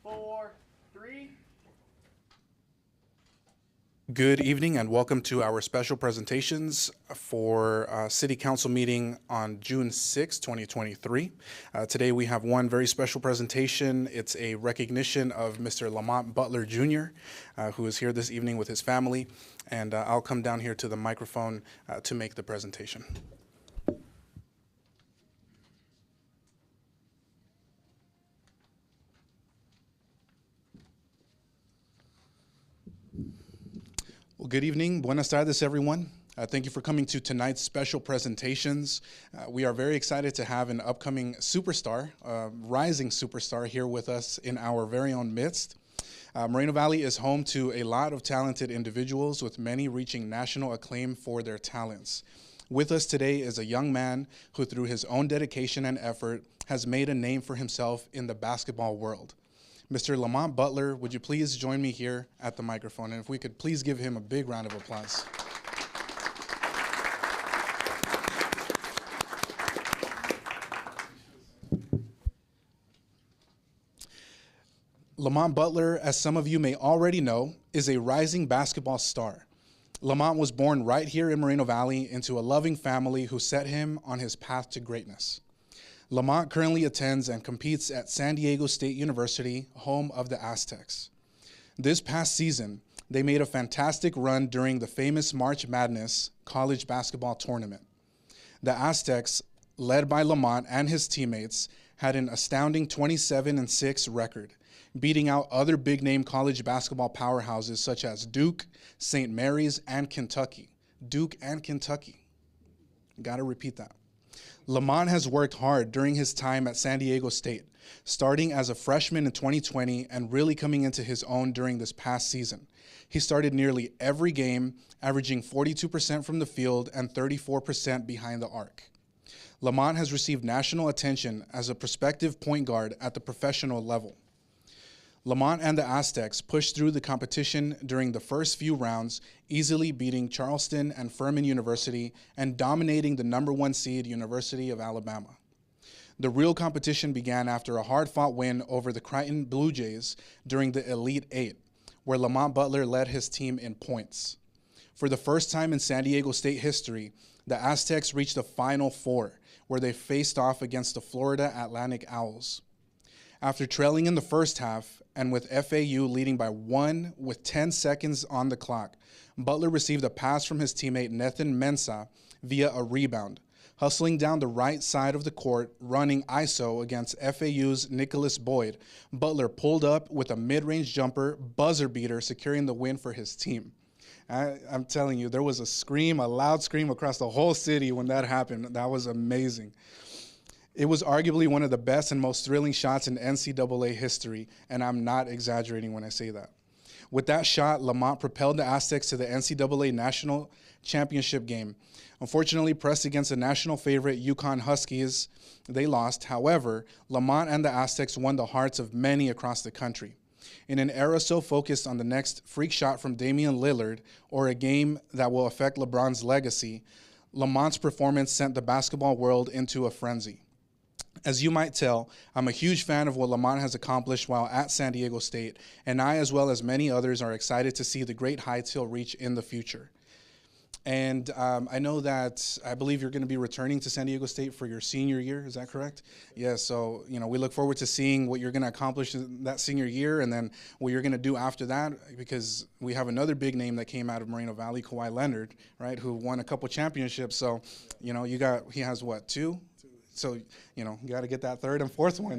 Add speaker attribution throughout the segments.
Speaker 1: 4, 3.
Speaker 2: Good evening and welcome to our special presentations for City Council meeting on June 6, 2023. Today we have one very special presentation. It's a recognition of Mr. Lamont Butler Jr., who is here this evening with his family, and I'll come down here to the microphone to make the presentation. Well, good evening. Buenas tardes, everyone. Thank you for coming to tonight's special presentations. We are very excited to have an upcoming superstar, rising superstar here with us in our very own midst. Moreno Valley is home to a lot of talented individuals, with many reaching national acclaim for their talents. With us today is a young man who, through his own dedication and effort, has made a name for himself in the basketball world. Mr. Lamont Butler, would you please join me here at the microphone? And if we could please give him a big round of applause. Lamont Butler, as some of you may already know, is a rising basketball star. Lamont was born right here in Moreno Valley into a loving family who set him on his path to greatness. Lamont currently attends and competes at San Diego State University, home of the Aztecs. This past season, they made a fantastic run during the famous March Madness college basketball tournament. The Aztecs, led by Lamont and his teammates, had an astounding 27-6 record, beating out other big-name college basketball powerhouses such as Duke, St. Mary's, and Kentucky. Duke and Kentucky. Gotta repeat that. Lamont has worked hard during his time at San Diego State, starting as a freshman in 2020 and really coming into his own during this past season. He started nearly every game, averaging 42% from the field and 34% behind the arc. Lamont has received national attention as a prospective point guard at the professional level. Lamont and the Aztecs pushed through the competition during the first few rounds, easily beating Charleston and Furman University and dominating the #1 seed University of Alabama. The real competition began after a hard-fought win over the Creighton Blue Jays during the Elite Eight, where Lamont Butler led his team in points. For the first time in San Diego State history, the Aztecs reached the Final Four, where they faced off against the Florida Atlantic Owls. After trailing in the first half, and with FAU leading by 1 with 10 seconds on the clock, Butler received a pass from his teammate Nathan Mensah via a rebound. Hustling down the right side of the court, running ISO against FAU's Nicholas Boyd, Butler pulled up with a mid-range jumper, buzzer beater, securing the win for his team. I'm telling you, there was a loud scream across the whole city when that happened. That was amazing. It was arguably one of the best and most thrilling shots in NCAA history, and I'm not exaggerating when I say that. With that shot, Lamont propelled the Aztecs to the NCAA National Championship game. Unfortunately, pressed against the national favorite UConn Huskies, they lost. However, Lamont and the Aztecs won the hearts of many across the country. In an era so focused on the next freak shot from Damian Lillard or a game that will affect LeBron's legacy, Lamont's performance sent the basketball world into a frenzy. As you might tell, I'm a huge fan of what Lamont has accomplished while at San Diego State, and I, as well as many others, are excited to see the great heights he'll reach in the future. And I know that I believe you're going to be returning to San Diego State for your senior year. Is that correct? Yeah, so we look forward to seeing what you're going to accomplish in that senior year and then what you're going to do after that, because we have another big name that came out of Moreno Valley, Kawhi Leonard, right, who won a couple championships. So, he has what, 2? So, you got to get that third and fourth one,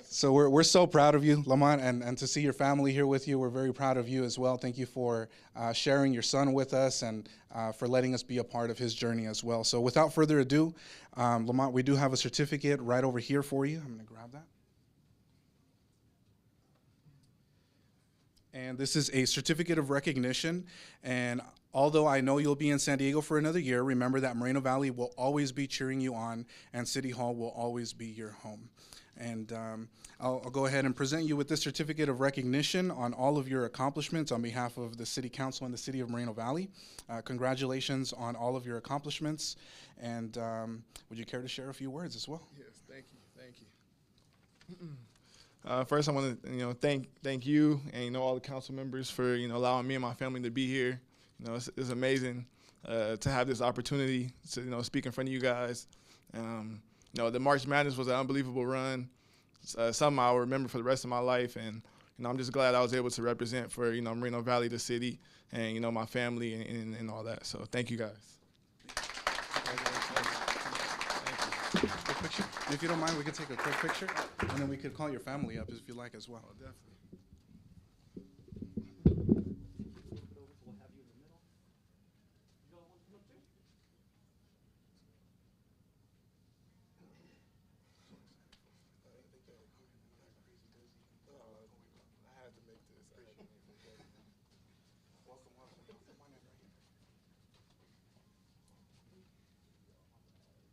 Speaker 2: So we're so proud of you, Lamont, and to see your family here with you, we're very proud of you as well. Thank you for sharing your son with us and for letting us be a part of his journey as well. So without further ado, Lamont, we do have a certificate right over here for you. I'm going to grab that. And this is a certificate of recognition. And although I know you'll be in San Diego for another year, remember that Moreno Valley will always be cheering you on, and City Hall will always be your home. And I'll go ahead and present you with this certificate of recognition on all of your accomplishments on behalf of the City Council and the City of Moreno Valley. Congratulations on all of your accomplishments. And would you care to share a few words as well?
Speaker 3: Yes, thank you.
Speaker 1: First, I want to thank you and all the council members for allowing me and my family to be here. It's amazing to have this opportunity to speak in front of you guys. The March Madness was an unbelievable run. Something I'll remember for the rest of my life, and I'm just glad I was able to represent for Moreno Valley, the city, and my family and all that. So thank you guys.
Speaker 2: Quick picture. If you don't mind, we could take a quick picture, and then we could call your family up if you like as well.
Speaker 1: Oh, definitely.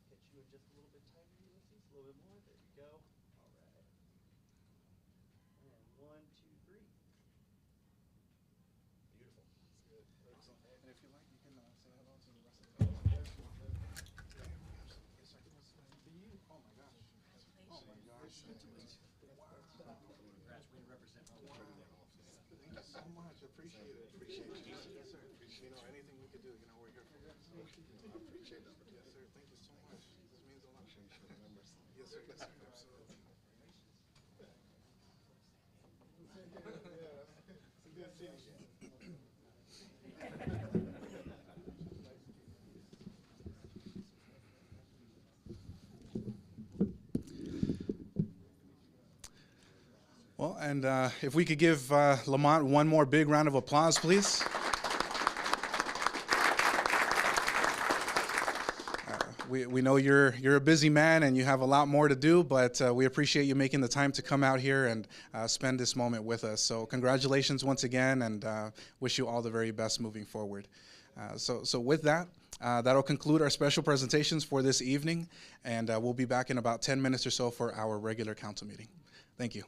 Speaker 3: Catch you in just a little bit tighter, Ulysses. A little bit more. There you go. All right. And 1, 2, 3. Beautiful. That's good.
Speaker 2: Excellent. And if you like, you can say hello to the rest of the Yes, sir. Oh my gosh. Oh my gosh.
Speaker 3: Congrats. We represent all the
Speaker 2: Thank you so much. Appreciate it. Appreciate you. Yes, sir. Anything we could do, we're here for you. I appreciate it. Yes, sir. Thank you so much. This means a lot. Yes, sir. Yes, sir. Absolutely. Well, and if we could give Lamont one more big round of applause, please. We know you're a busy man and you have a lot more to do, but we appreciate you making the time to come out here and spend this moment with us. So congratulations once again, and wish you all the very best moving forward. So with that, that'll conclude our special presentations for this evening, and we'll be back in about 10 minutes or so for our regular council meeting. Thank you.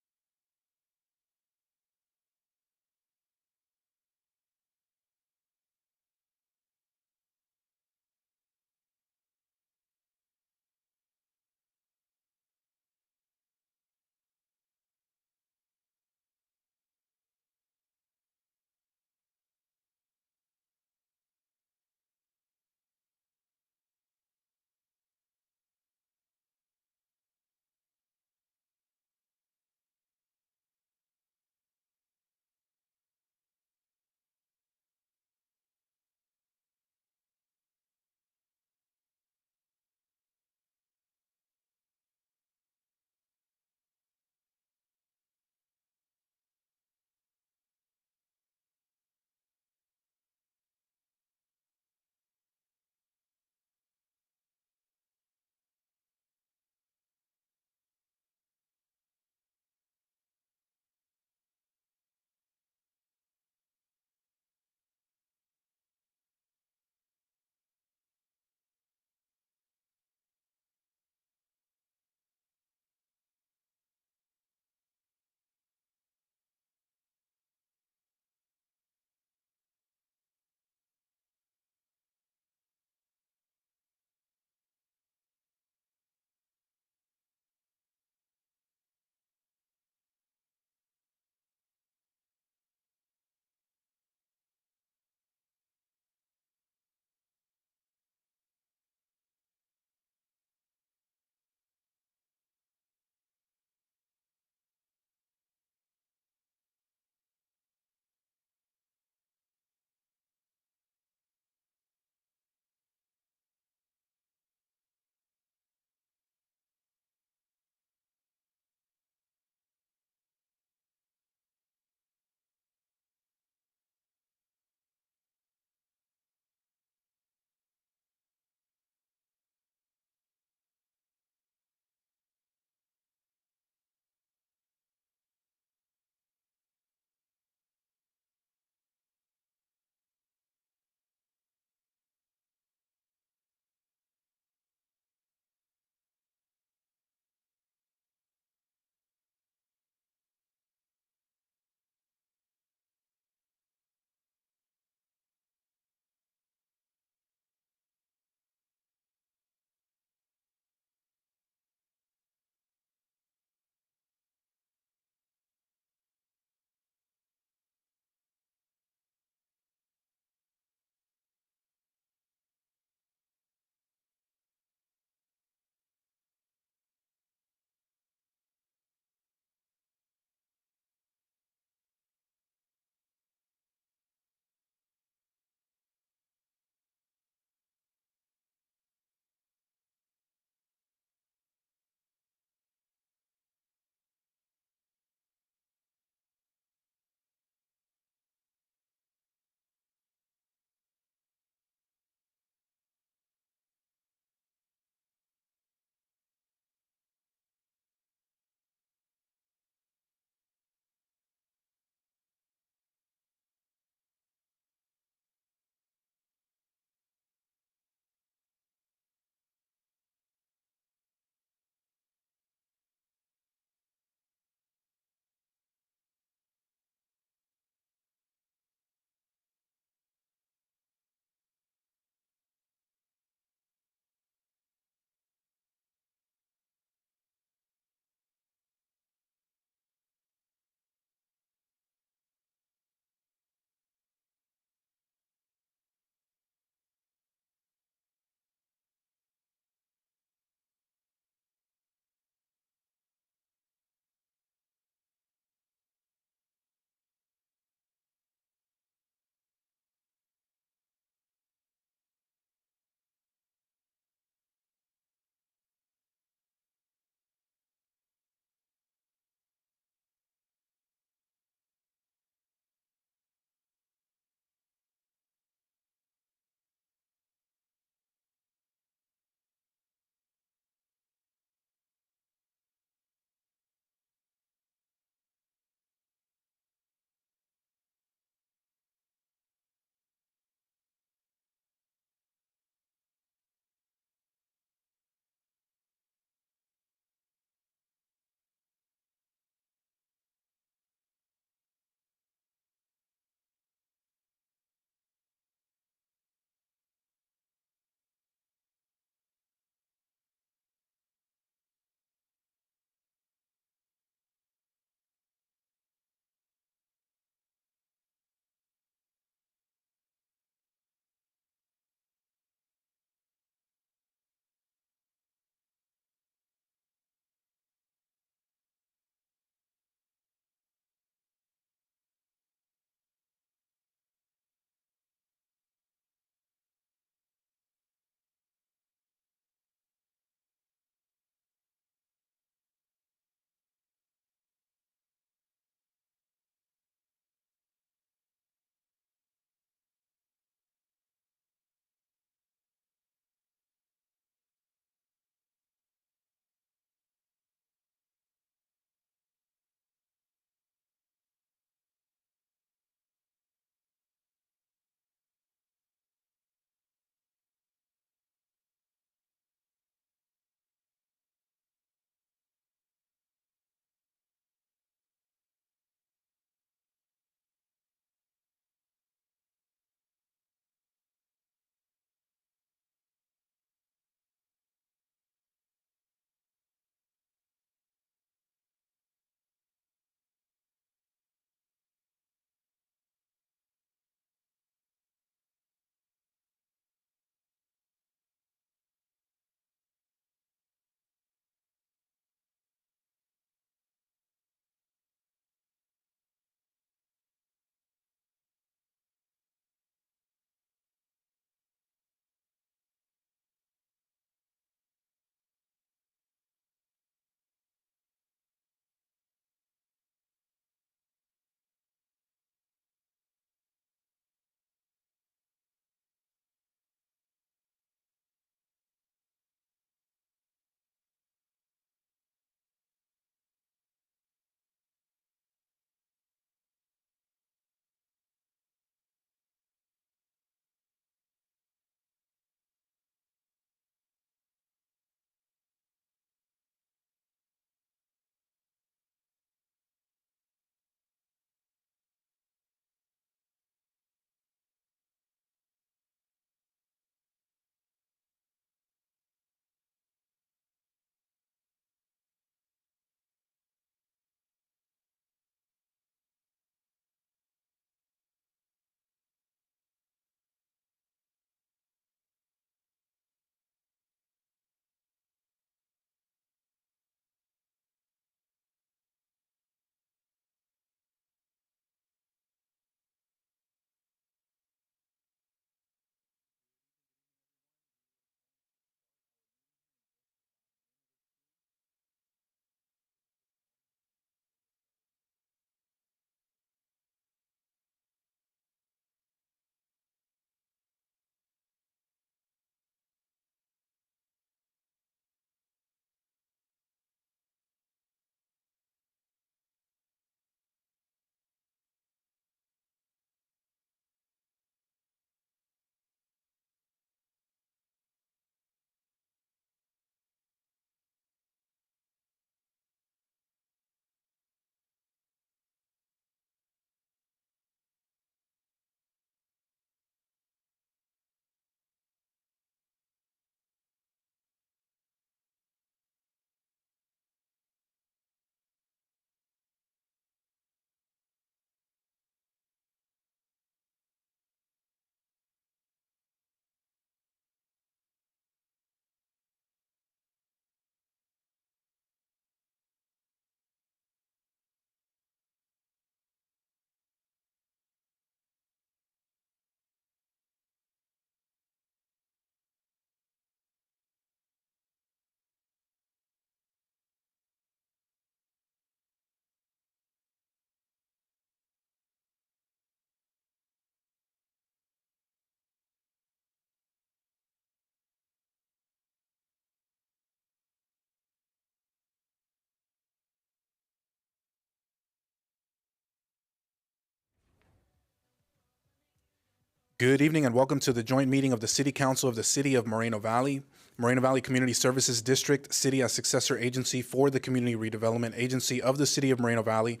Speaker 2: Good evening and welcome to the joint meeting of the City Council of the City of Moreno Valley, Moreno Valley Community Services District, City as successor agency for the Community Redevelopment Agency of the City of Moreno Valley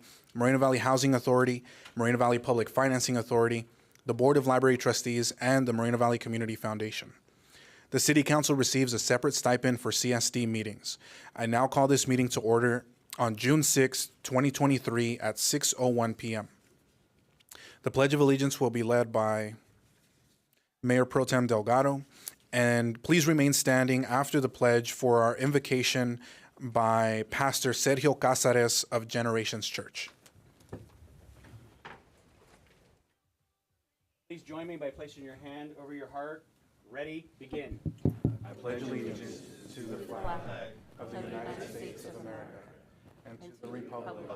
Speaker 2: Housing Authority, Moreno Valley Public Financing Authority, the Board of Library Trustees, and the Moreno Valley Community Foundation. The City Council receives a separate stipend for CSD meetings. I now call this meeting to order on June 6, 2023 at 6:01 p.m. The Pledge of Allegiance will be led by Mayor Pro Tem Delgado, and please remain standing after the pledge for our invocation by Pastor Sergio Cázares of Generations Church.
Speaker 3: Please join me by placing your hand over your heart. Ready, begin.
Speaker 2: I pledge allegiance to the flag of the United States of America and to the republic for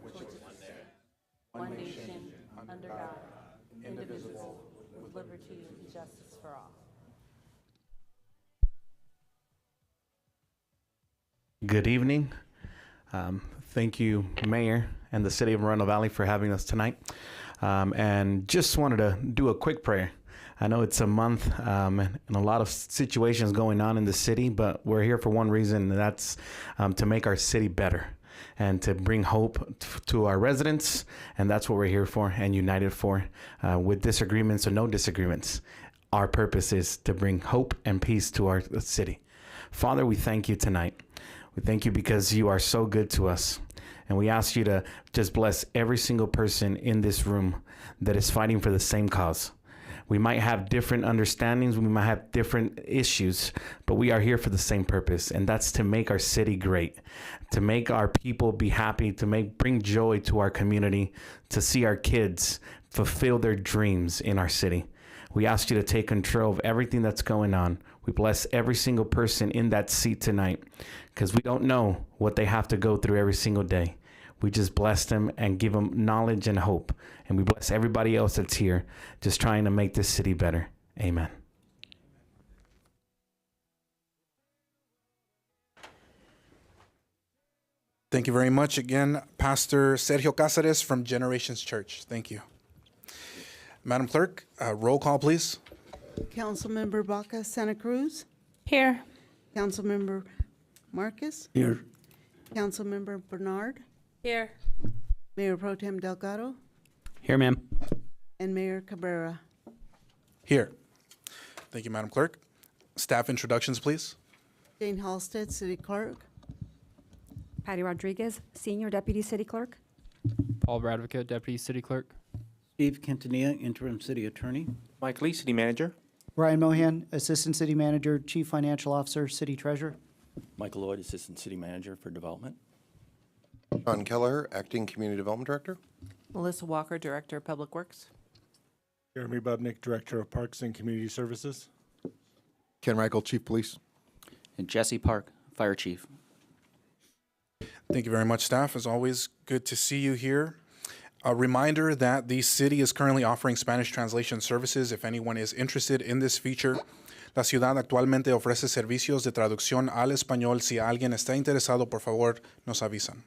Speaker 2: which it stands, one nation, under God, indivisible, with liberty and justice for all.
Speaker 4: Good evening. Thank you, Mayor and the City of Moreno Valley, for having us tonight. And just wanted to do a quick prayer. I know it's a month and a lot of situations going on in the city, but we're here for one reason, and that's to make our city better and to bring hope to our residents. And that's what we're here for and united for, with disagreements or no disagreements. Our purpose is to bring hope and peace to our city. Father, we thank you tonight. We thank you because you are so good to us. And we ask you to just bless every single person in this room that is fighting for the same cause. We might have different understandings, we might have different issues, but we are here for the same purpose, and that's to make our city great, to make our people be happy, to bring joy to our community, to see our kids fulfill their dreams in our city. We ask you to take control of everything that's going on. We bless every single person in that seat tonight, because we don't know what they have to go through every single day. We just bless them and give them knowledge and hope. And we bless everybody else that's here, just trying to make this city better. Amen.
Speaker 2: Thank you very much again, Pastor Sergio Cázares from Generations Church. Thank you. Madam Clerk, roll call, please.
Speaker 5: Councilmember Baca Santa Cruz.
Speaker 6: Here.
Speaker 5: Councilmember Marcus.
Speaker 3: Here.
Speaker 5: Councilmember Bernard.
Speaker 6: Here.
Speaker 5: Mayor Pro Tem Delgado.
Speaker 3: Here, ma'am.
Speaker 5: And Mayor Cabrera.
Speaker 2: Here. Thank you, Madam Clerk. Staff introductions, please.
Speaker 5: Jane Halstead, City Clerk.
Speaker 6: Patty Rodriguez, Senior Deputy City Clerk.
Speaker 7: Paul Bradvica, Deputy City Clerk.
Speaker 3: Steve Quintanilla, Interim City Attorney.
Speaker 8: Mike Lee, City Manager.
Speaker 9: Ryan Mohan, Assistant City Manager, Chief Financial Officer, City Treasurer.
Speaker 8: Michael Lloyd, Assistant City Manager for Development.
Speaker 10: John Keller, Acting Community Development Director.
Speaker 11: Melissa Walker, Director of Public Works.
Speaker 12: Jeremy Bubnick, Director of Parks and Community Services.
Speaker 10: Ken Reichel, Chief Police.
Speaker 11: And Jesse Park, Fire Chief.
Speaker 2: Thank you very much, staff. As always, good to see you here. A reminder that the city is currently offering Spanish translation services if anyone is interested in this feature. La ciudad actualmente ofrece servicios de traducción al español. Si alguien está interesado, por favor, nos avisan.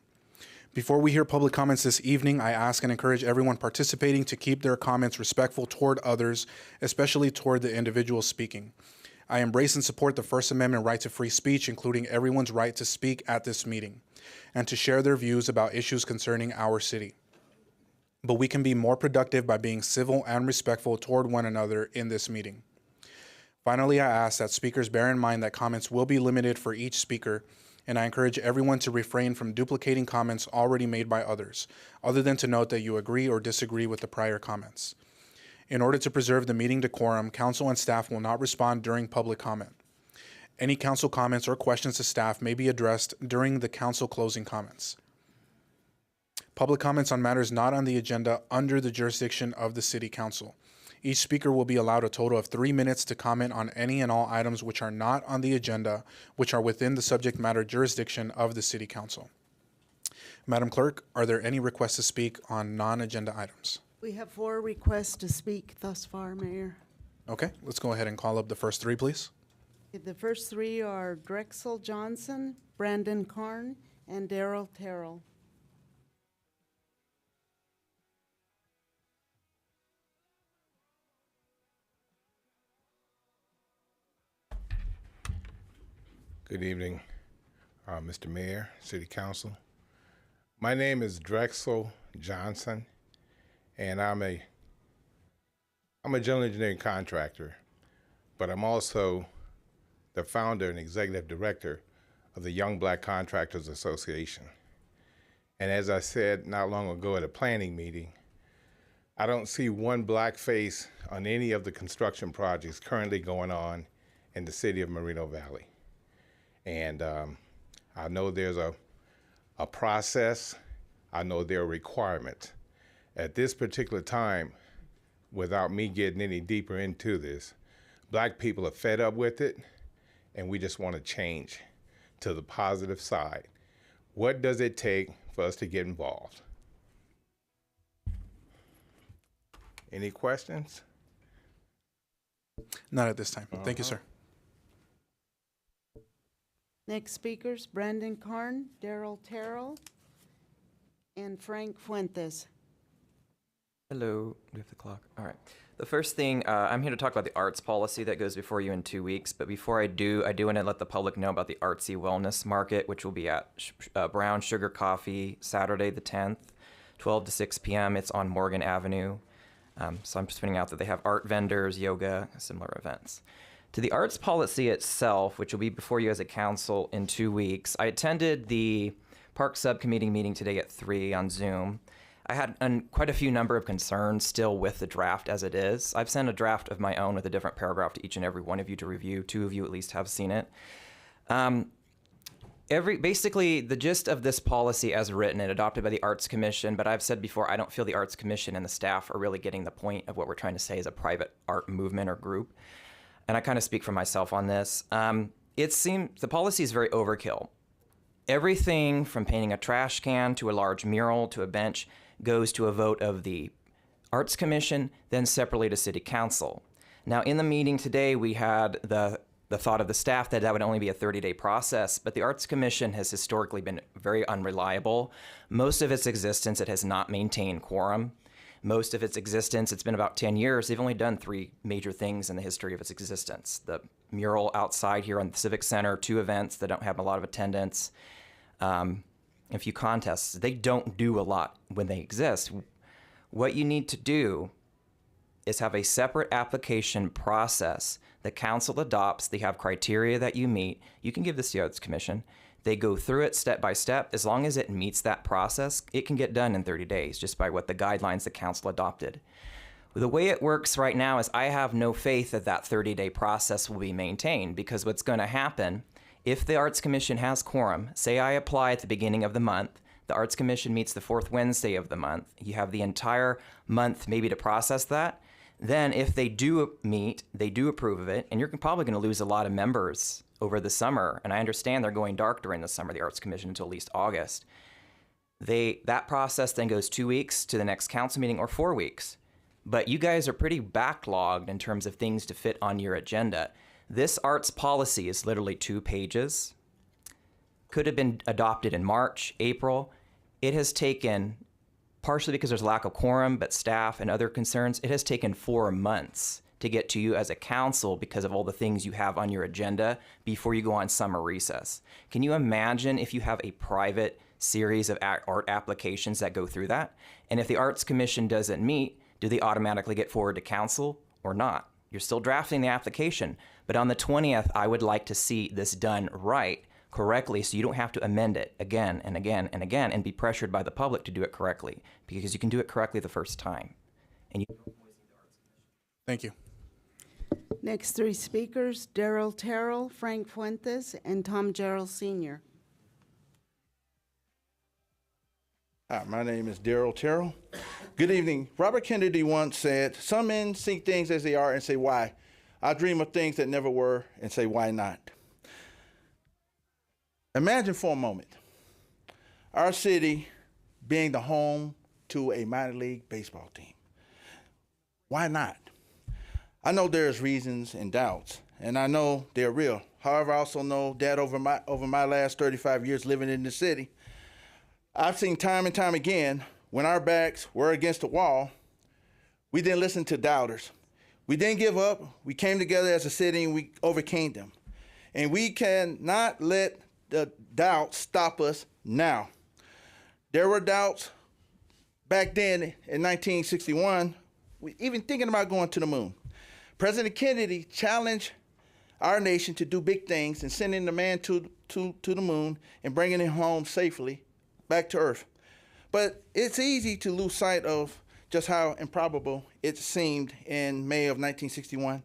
Speaker 2: Before we hear public comments this evening, I ask and encourage everyone participating to keep their comments respectful toward others, especially toward the individual speaking. I embrace and support the First Amendment right to free speech, including everyone's right to speak at this meeting and to share their views about issues concerning our city. But we can be more productive by being civil and respectful toward one another in this meeting. Finally, I ask that speakers bear in mind that comments will be limited for each speaker, and I encourage everyone to refrain from duplicating comments already made by others, other than to note that you agree or disagree with the prior comments. In order to preserve the meeting decorum, council and staff will not respond during public comment. Any council comments or questions to staff may be addressed during the council closing comments. Public comments on matters not on the agenda under the jurisdiction of the City Council. Each speaker will be allowed a total of 3 minutes to comment on any and all items which are not on the agenda, which are within the subject matter jurisdiction of the City Council. Madam Clerk, are there any requests to speak on non-agenda items?
Speaker 5: We have 4 requests to speak thus far, Mayor.
Speaker 2: Okay, let's go ahead and call up the first 3, please.
Speaker 5: The first 3 are Drexel Johnson, Brandon Karn, and Daryl Terrell.
Speaker 13: Good evening, Mr. Mayor, City Council. My name is Drexel Johnson, and I'm a general engineering contractor, but I'm also the founder and executive director of the Young Black Contractors Association. And as I said not long ago at a planning meeting, I don't see one black face on any of the construction projects currently going on in the city of Moreno Valley. And I know there's a process. I know there are requirements. At this particular time, without me getting any deeper into this, black people are fed up with it, and we just want to change to the positive side. What does it take for us to get involved? Any questions?
Speaker 2: Not at this time. Thank you, sir.
Speaker 5: Next speakers, Brandon Carn, Daryl Terrell, and Frank Fuentes.
Speaker 14: Hello, do we have the clock? All right. The first thing, I'm here to talk about the arts policy that goes before you in 2 weeks. But before I do want to let the public know about the Artsy Wellness Market, which will be at Brown Sugar Coffee, Saturday the 10th, 12 to 6 p.m. It's on Morgan Avenue. So I'm just pointing out that they have art vendors, yoga, similar events. To the arts policy itself, which will be before you as a council in 2 weeks, I attended the Park Subcommittee meeting today at 3 on Zoom. I had quite a few number of concerns still with the draft as it is. I've sent a draft of my own with a different paragraph to each and every one of you to review. 2 of you at least have seen it. Basically, the gist of this policy as written and adopted by the Arts Commission, but I've said before, I don't feel the Arts Commission and the staff are really getting the point of what we're trying to say as a private art movement or group. And I kind of speak for myself on this. It seems the policy is very overkill. Everything from painting a trash can to a large mural to a bench goes to a vote of the Arts Commission, then separately to City Council. Now, in the meeting today, we had the thought of the staff that would only be a 30-day process, but the Arts Commission has historically been very unreliable. Most of its existence, it has not maintained quorum. Most of its existence, it's been about 10 years. They've only done 3 major things in the history of its existence. The mural outside here on the Civic Center, 2 events that don't have a lot of attendance, a few contests. They don't do a lot when they exist. What you need to do is have a separate application process. The council adopts, they have criteria that you meet. You can give this to the Arts Commission. They go through it step by step. As long as it meets that process, it can get done in 30 days just by what the guidelines the council adopted. The way it works right now is I have no faith that that 30-day process will be maintained, because what's going to happen if the Arts Commission has quorum, say I apply at the beginning of the month, the Arts Commission meets the 4th Wednesday of the month. You have the entire month maybe to process that. Then if they do meet, they do approve of it, and you're probably going to lose a lot of members over the summer. And I understand they're going dark during the summer, the Arts Commission, until at least August. That process then goes 2 weeks to the next council meeting, or 4 weeks. But you guys are pretty backlogged in terms of things to fit on your agenda. This arts policy is literally 2 pages. Could have been adopted in March, April. It has taken, partially because there's lack of quorum, but staff and other concerns, it has taken 4 months to get to you as a council because of all the things you have on your agenda before you go on summer recess. Can you imagine if you have a private series of art applications that go through that? And if the Arts Commission doesn't meet, do they automatically get forward to council or not? You're still drafting the application, but on the 20th, I would like to see this done right, correctly, so you don't have to amend it again and again and again and be pressured by the public to do it correctly, because you can do it correctly the first time. And you
Speaker 2: Thank you.
Speaker 5: Next 3 speakers, Daryl Terrell, Frank Fuentes, and Tom Gerald Sr.
Speaker 15: Hi, my name is Daryl Terrell. Good evening. Robert Kennedy once said, "Some men see things as they are and say, why? I dream of things that never were and say, why not?" Imagine for a moment our city being the home to a minor league baseball team. Why not? I know there's reasons and doubts, and I know they're real. However, I also know that over my last 35 years living in the city, I've seen time and time again, when our backs were against the wall, we didn't listen to doubters. We didn't give up. We came together as a city and we overcame them. And we cannot let the doubts stop us now. There were doubts back then in 1961, even thinking about going to the moon. President Kennedy challenged our nation to do big things and sending the man to the moon and bringing him home safely back to Earth. But it's easy to lose sight of just how improbable it seemed in May of 1961.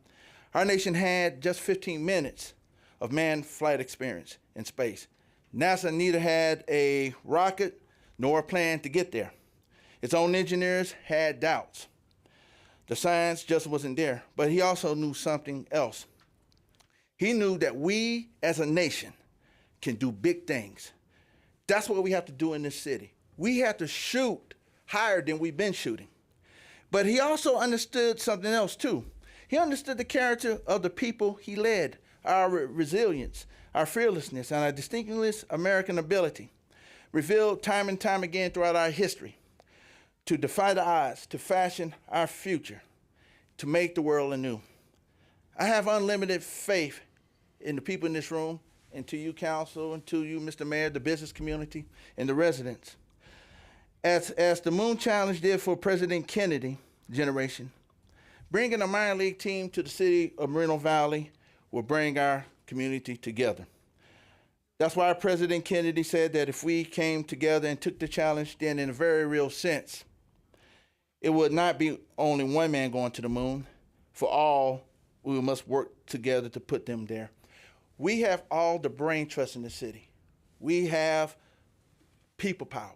Speaker 15: Our nation had just 15 minutes of manned flight experience in space. NASA neither had a rocket nor a plan to get there. Its own engineers had doubts. The science just wasn't there. But he also knew something else. He knew that we as a nation can do big things. That's what we have to do in this city. We have to shoot higher than we've been shooting. But he also understood something else too. He understood the character of the people he led, our resilience, our fearlessness, and our distinguished American ability, revealed time and time again throughout our history, to defy the odds, to fashion our future, to make the world anew. I have unlimited faith in the people in this room, and to you, council, and to you, Mr. Mayor, the business community, and the residents. As the Moon Challenge did for President Kennedy generation, bringing a minor league team to the city of Moreno Valley will bring our community together. That's why President Kennedy said that if we came together and took the challenge, then in a very real sense, it would not be only one man going to the moon. For all, we must work together to put them there. We have all the brain trust in the city. We have people power.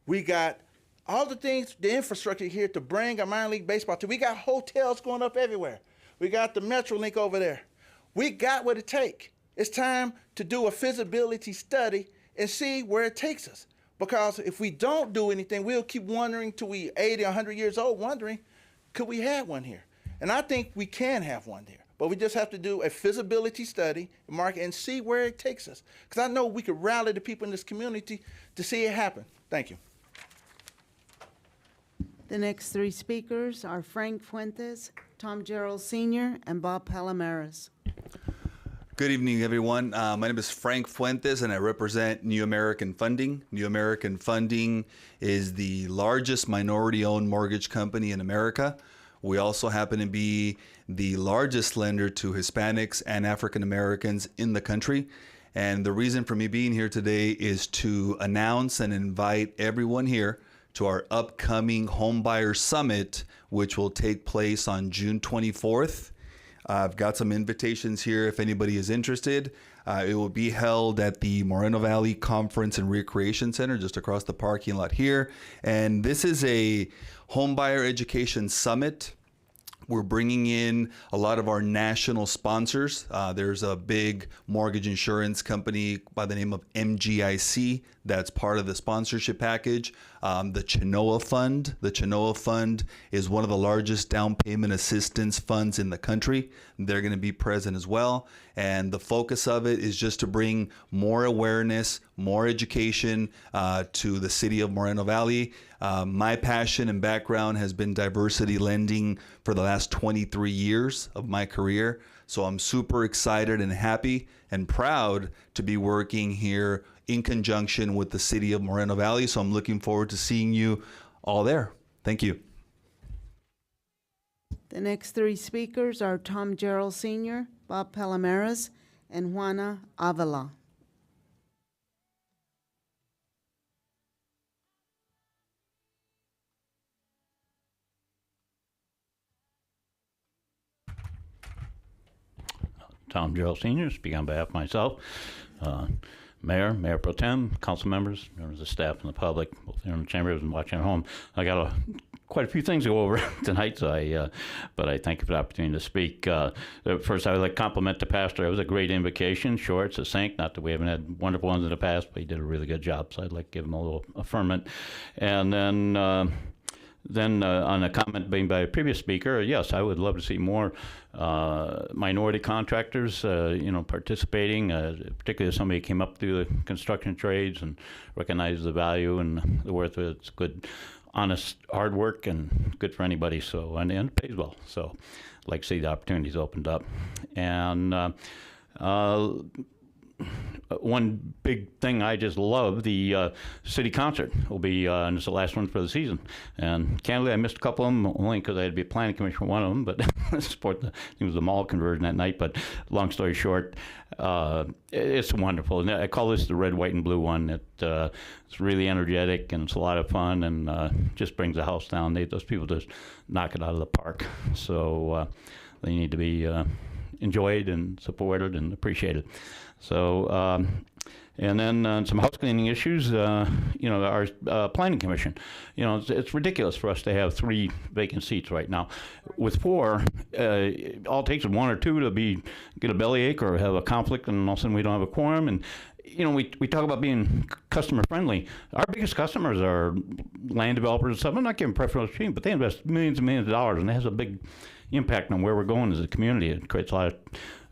Speaker 15: We got all the things, the infrastructure here to bring a minor league baseball team. We got hotels going up everywhere. We got the Metrolink over there. We got what it takes. It's time to do a feasibility study and see where it takes us. Because if we don't do anything, we'll keep wondering till we 80, 100 years old, wondering, could we have one here? And I think we can have one there. But we just have to do a feasibility study, market, and see where it takes us. Because I know we could rally the people in this community to see it happen. Thank you.
Speaker 5: The next three speakers are Frank Fuentes, Tom Gerald Sr., and Bob Palomares.
Speaker 16: Good evening, everyone. My name is Frank Fuentes, and I represent New American Funding. New American Funding is the largest minority-owned mortgage company in America. We also happen to be the largest lender to Hispanics and African Americans in the country. And the reason for me being here today is to announce and invite everyone here to our upcoming Homebuyer Summit, which will take place on June 24th. I've got some invitations here if anybody is interested. It will be held at the Moreno Valley Conference and Recreation Center just across the parking lot here. And this is a homebuyer education summit. We're bringing in a lot of our national sponsors. There's a big mortgage insurance company by the name of MGIC that's part of the sponsorship package. The Chenoa Fund. The Chenoa Fund is one of the largest down payment assistance funds in the country. They're going to be present as well. And the focus of it is just to bring more awareness, more education to the city of Moreno Valley. My passion and background has been diversity lending for the last 23 years of my career. So I'm super excited and happy and proud to be working here in conjunction with the city of Moreno Valley. So I'm looking forward to seeing you all there. Thank you.
Speaker 5: The next three speakers are Tom Gerald Sr., Bob Palomares, and Juana Avila.
Speaker 17: Tom Gerald Sr., speaking on behalf of myself, Mayor, Mayor Pro Tem, council members, members of staff, and the public, both here in the chambers and watching at home. I got quite a few things to go over tonight, so but I thank you for the opportunity to speak. First, I would like to compliment the pastor. It was a great invocation, short, succinct. Not that we haven't had wonderful ones in the past, but he did a really good job, so I'd like to give him a little affirmation. And then on a comment being by a previous speaker, yes, I would love to see more minority contractors, participating, particularly if somebody came up through the construction trades and recognizes the value and the worth of it. It's good, honest, hard work and good for anybody. So, and it pays well. So I'd like to see the opportunities opened up. And One big thing I just love, the city concert will be, and it's the last one for the season. And candidly, I missed a couple of them only because I had to be a planning commission for one of them, but support it was the mall conversion that night. But long story short, it's wonderful. And I call this the red, white, and blue one. It's really energetic and it's a lot of fun and just brings the house down. Those people just knock it out of the park. So they need to be enjoyed and supported and appreciated. So, and then some house cleaning issues, our planning commission. It's ridiculous for us to have 3 vacant seats right now. With 4, all it takes is 1 or 2 to get a bellyache or have a conflict, and all of a sudden we don't have a quorum. And we talk about being customer friendly. Our biggest customers are land developers and stuff. I'm not giving preferential treatment, but they invest millions and millions of dollars, and it has a big impact on where we're going as a community. It creates a lot of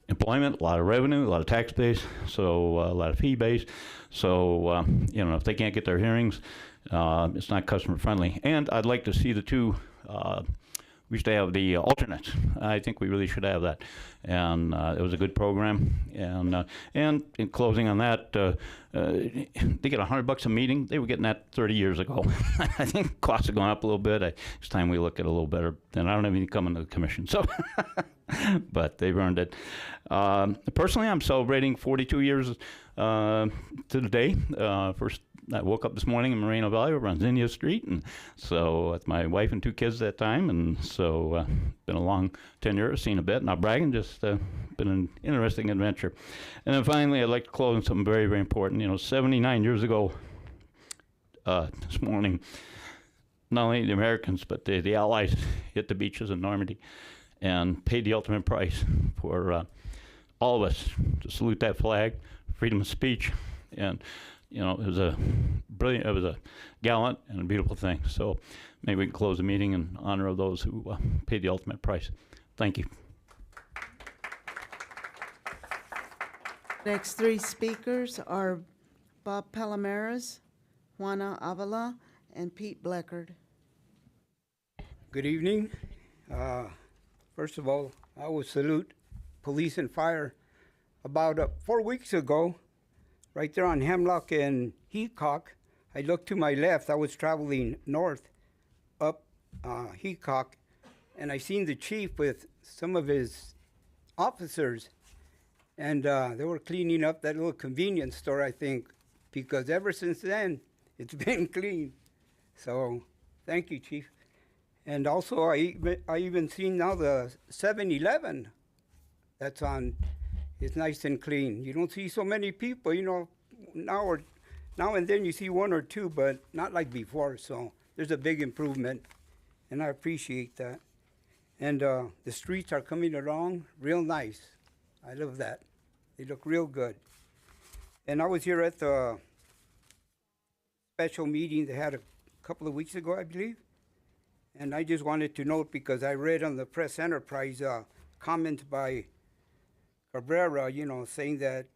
Speaker 17: employment, a lot of revenue, a lot of tax base, so a lot of fee base. So, if they can't get their hearings, it's not customer friendly. And I'd like to see the 2, we used to have the alternates. I think we really should have that. And it was a good program. And in closing on that, they get $100 a meeting. They were getting that 30 years ago. I think costs have gone up a little bit. It's time we look at it a little better. And I don't have any coming to the commission, so but they've earned it. Personally, I'm celebrating 42 years to the day. First, I woke up this morning in Moreno Valley over on Zinnia Street, and so with my wife and 2 kids at that time, and so been a long tenure, seen a bit, not bragging, just been an interesting adventure. And then finally, I'd like to close on something very, very important. 79 years ago this morning, not only the Americans, but the Allies hit the beaches in Normandy and paid the ultimate price for all of us to salute that flag, freedom of speech, and it was a gallant and a beautiful thing. So maybe we can close the meeting in honor of those who paid the ultimate price. Thank you.
Speaker 5: Next 3 speakers are Bob Palomares, Juana Avila, and Pete Bleckard.
Speaker 18: Good evening. First of all, I will salute police and fire. About 4 weeks ago, right there on Hemlock and Heacock, I looked to my left. I was traveling north up Heacock, and I seen the chief with some of his officers, and they were cleaning up that little convenience store, I think, because ever since then, it's been clean. So thank you, Chief. And also, I even seen now the 7-Eleven that's on. It's nice and clean. You don't see so many people, now and then you see 1 or 2, but not like before. So there's a big improvement, and I appreciate that. And the streets are coming along real nice. I love that. They look real good. And I was here at the special meeting they had a couple of weeks ago, I believe. And I just wanted to note, because I read on the Press Enterprise comment by Cabrera, saying that,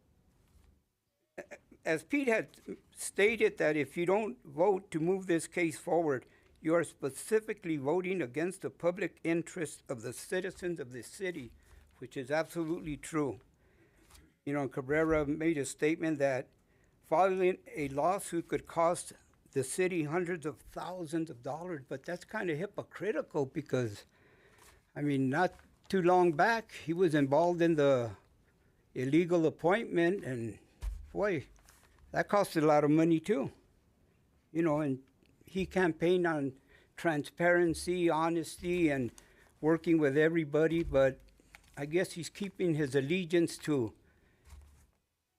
Speaker 18: as Pete had stated, that if you don't vote to move this case forward, you are specifically voting against the public interest of the citizens of the city, which is absolutely true. Cabrera made a statement that filing a lawsuit could cost the city hundreds of thousands of dollars, but that's kind of hypocritical because, not too long back, he was involved in the illegal appointment, and boy, that cost a lot of money too. And he campaigned on transparency, honesty, and working with everybody, but I guess he's keeping his allegiance to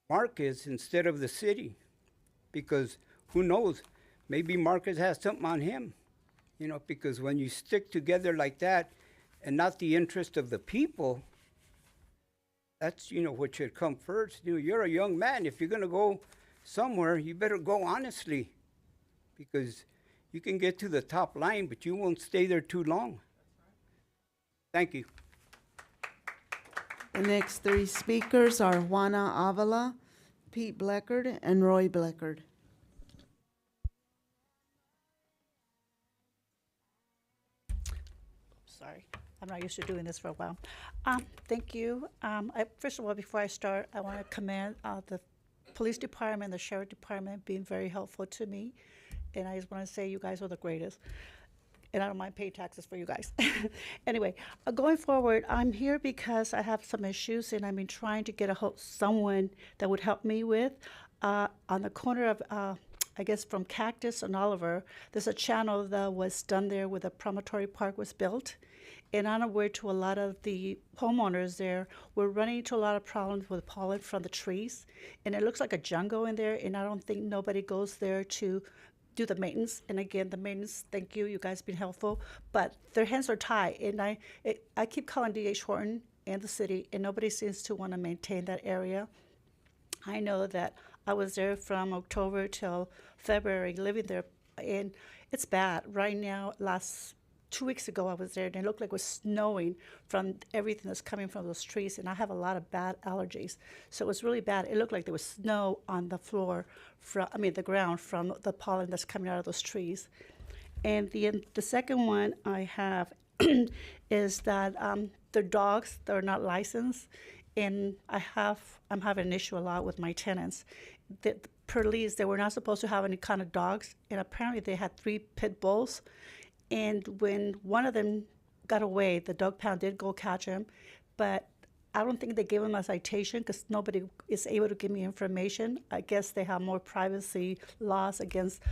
Speaker 18: Marcus instead of the city, because who knows, maybe Marcus has something on him, because when you stick together like that and not the interest of the people, that's, what should come first. You're a young man. If you're going to go somewhere, you better go honestly, because you can get to the top line, but you won't stay there too long. Thank you.
Speaker 5: The next 3 speakers are Juana Avila, Pete Bleckard, and Roy Bleckard.
Speaker 3: Sorry.
Speaker 19: I'm not used to doing this for a while. Thank you. First of all, before I start, I want to commend the police department, the sheriff department being very helpful to me. And I just want to say you guys are the greatest. And I don't mind paying taxes for you guys. Anyway, going forward, I'm here because I have some issues and I've been trying to get someone that would help me with. On the corner of, I guess from Cactus and Oliver, there's a channel that was done there where the promontory park was built. And I'm aware to a lot of the homeowners there, we're running into a lot of problems with pollen from the trees. And it looks like a jungle in there, and I don't think nobody goes there to do the maintenance. And again, the maintenance, thank you, you guys been helpful. But their hands are tied, and I keep calling D.H. Horton and the city, and nobody seems to want to maintain that area. I know that I was there from October till February living there, and it's bad. Right now, 2 weeks ago I was there, and it looked like it was snowing from everything that's coming from those trees, and I have a lot of bad allergies. So it was really bad. It looked like there was snow on the floor, the ground from the pollen that's coming out of those trees. And the second one I have is that they're dogs that are not licensed, and I'm having an issue a lot with my tenants. Per lease, they were not supposed to have any kind of dogs, and apparently they had 3 pit bulls. And when one of them got away, the dog pound did go catch him, but I don't think they gave him a citation because nobody is able to give me information. I guess they have more privacy laws against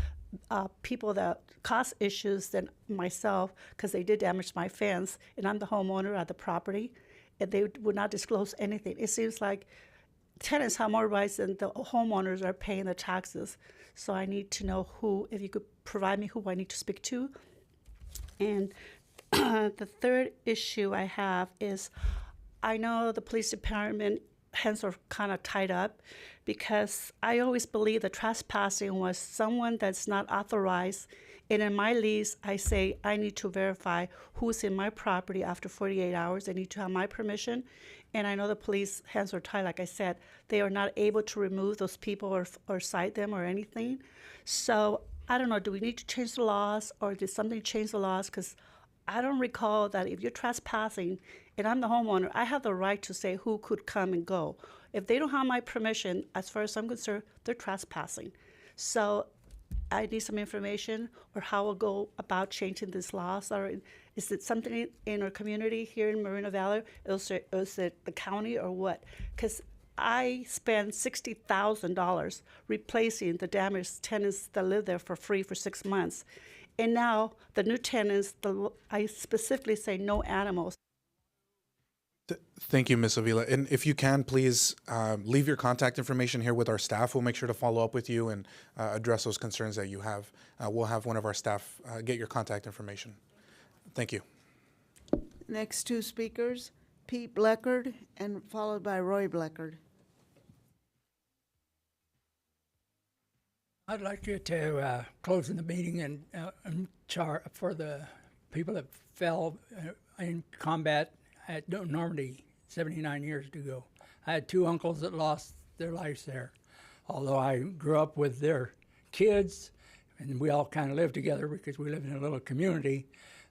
Speaker 19: people that cause issues than myself because they did damage my fence, and I'm the homeowner at the property, and they would not disclose anything. It seems like tenants have more rights than the homeowners are paying the taxes. So I need to know if you could provide me who I need to speak to. And the third issue I have is I know the police department hands are kind of tied up because I always believe that trespassing was someone that's not authorized. And in my lease, I say I need to verify who's in my property after 48 hours. They need to have my permission. And I know the police hands are tied. Like I said, they are not able to remove those people or cite them or anything. So I don't know, do we need to change the laws or did something change the laws? Because I don't recall that if you're trespassing and I'm the homeowner, I have the right to say who could come and go. If they don't have my permission, as far as I'm concerned, they're trespassing. So I need some information or how we'll go about changing these laws. Or is it something in our community here in Moreno Valley? Is it the county or what? Because I spent $60,000 replacing the damaged tenants that lived there for free for 6 months. And now the new tenants, I specifically say no animals.
Speaker 2: Thank you, Ms. Avila. And if you can, please leave your contact information here with our staff. We'll make sure to follow up with you and address those concerns that you have. We'll have one of our staff get your contact information. Thank you.
Speaker 5: Next 2 speakers, Pete Bleckard and followed by Roy Bleckard.
Speaker 20: I'd like you to close in the meeting and for the people that fell in combat at Normandy 79 years ago. I had 2 uncles that lost their lives there. Although I grew up with their kids, and we all kind of lived together because we lived in a little community,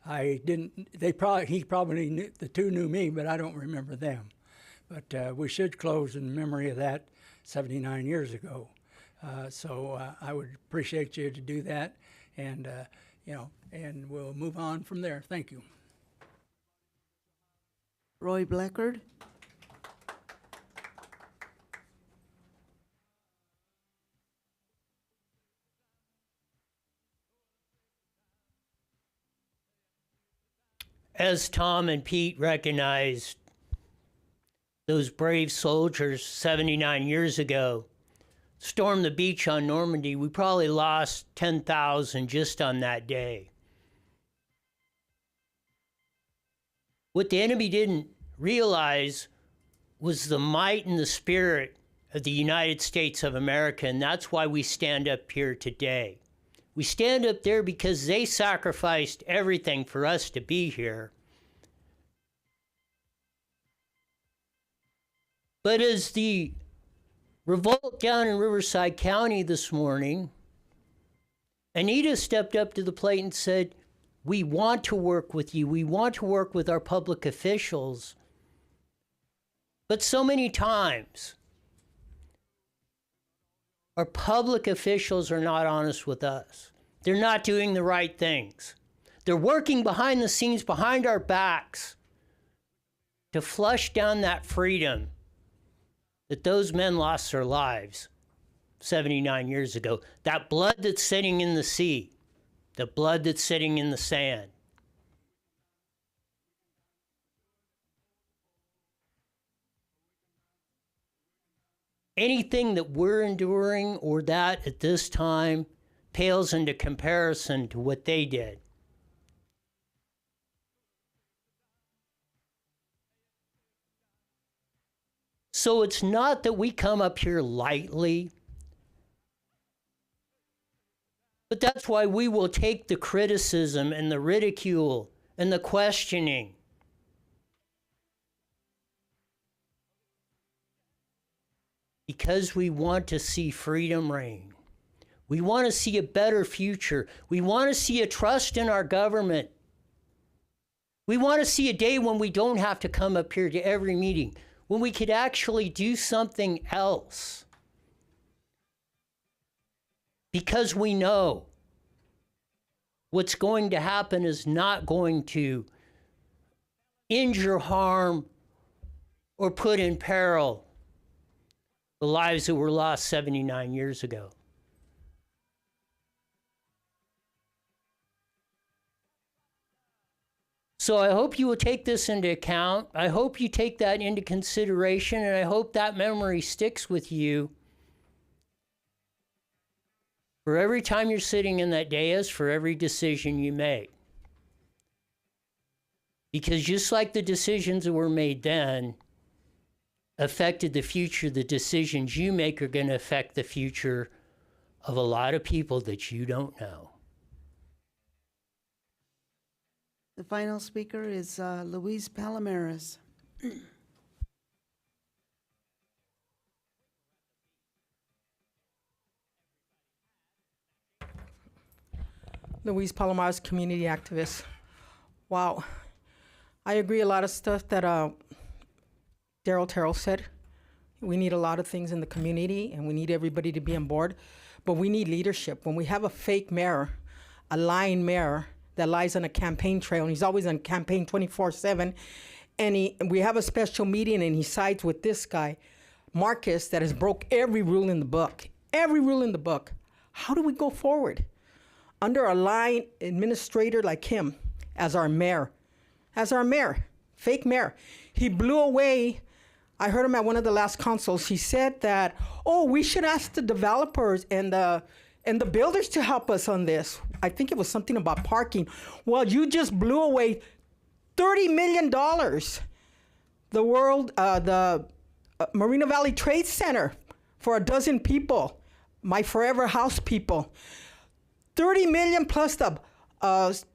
Speaker 20: he probably knew, the 2 knew me, but I don't remember them. But we should close in memory of that 79 years ago. So I would appreciate you to do that, and and we'll move on from there. Thank you.
Speaker 5: Roy Bleckard.
Speaker 21: As Tom and Pete recognized, those brave soldiers 79 years ago stormed the beach on Normandy. We probably lost 10,000 just on that day. What the enemy didn't realize was the might and the spirit of the United States of America, and that's why we stand up here today. We stand up there because they sacrificed everything for us to be here. But as the revolt down in Riverside County this morning, Anita stepped up to the plate and said, We want to work with you. We want to work with our public officials. But so many times, our public officials are not honest with us. They're not doing the right things. They're working behind the scenes, behind our backs, to flush down that freedom that those men lost their lives 79 years ago. That blood that's sitting in the sea, the blood that's sitting in the sand. Anything that we're enduring or that at this time pales into comparison to what they did. So it's not that we come up here lightly, but that's why we will take the criticism and the ridicule and the questioning. Because we want to see freedom reign. We want to see a better future. We want to see a trust in our government. We want to see a day when we don't have to come up here to every meeting, when we could actually do something else. Because we know what's going to happen is not going to injure, harm, or put in peril the lives that were lost 79 years ago. So I hope you will take this into account. I hope you take that into consideration, and I hope that memory sticks with you for every time you're sitting in that dais, for every decision you make. Because just like the decisions that were made then affected the future, the decisions you make are going to affect the future of a lot of people that you don't know.
Speaker 5: The final speaker is Luis Palomares.
Speaker 1: Luis Palomares, community activist. Wow. I agree a lot of stuff that Daryl Terrell said. We need a lot of things in the community, and we need everybody to be on board. But we need leadership. When we have a fake mayor, a lying mayor that lies on a campaign trail, and he's always on campaign 24/7, and we have a special meeting, and he sides with this guy, Marcus, that has broke every rule in the book. Every rule in the book. How do we go forward? Under a lying administrator like him as our mayor, fake mayor. He blew away, I heard him at one of the last councils, he said that, oh, we should ask the developers and the builders to help us on this. I think it was something about parking. Well, you just blew away $30 million. The Moreno Valley Trade Center for 12 people, my forever house people. 30 million plus the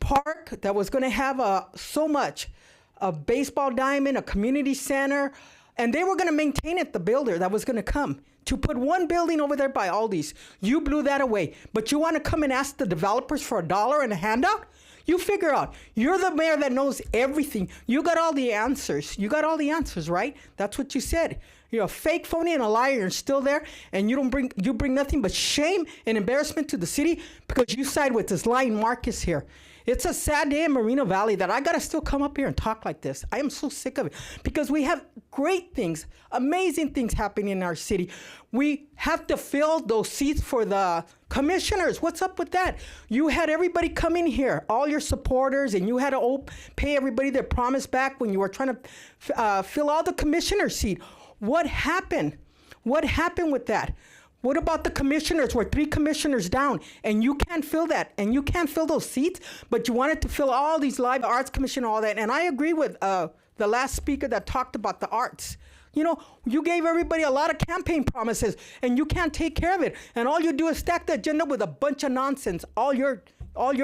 Speaker 1: park that was going to have so much, a baseball diamond, a community center, and they were going to maintain it, the builder that was going to come to put one building over there by Aldi's. You blew that away, but you want to come and ask the developers for $1 and a handout? You figure out. You're the mayor that knows everything. You got all the answers. You got all the answers, right? That's what you said. You're a fake, phony, and a liar. You're still there, and you bring nothing but shame and embarrassment to the city because you side with this lying Marcus here. It's a sad day in Moreno Valley that I gotta still come up here and talk like this. I am so sick of it because we have great things, amazing things happening in our city. We have to fill those seats for the commissioners. What's up with that? You had everybody come in here, all your supporters, and you had to pay everybody their promise back when you were trying to fill all the commissioner seat. What happened? What happened with that? What about the commissioners? We're 3 commissioners down, and you can't fill that, and you can't fill those seats, but you wanted to fill all these live arts commission, all that. And I agree with the last speaker that talked about the arts. You know, you gave everybody a lot of campaign promises, and you can't take care of it. And all you do is stack the agenda with a bunch of nonsense, all your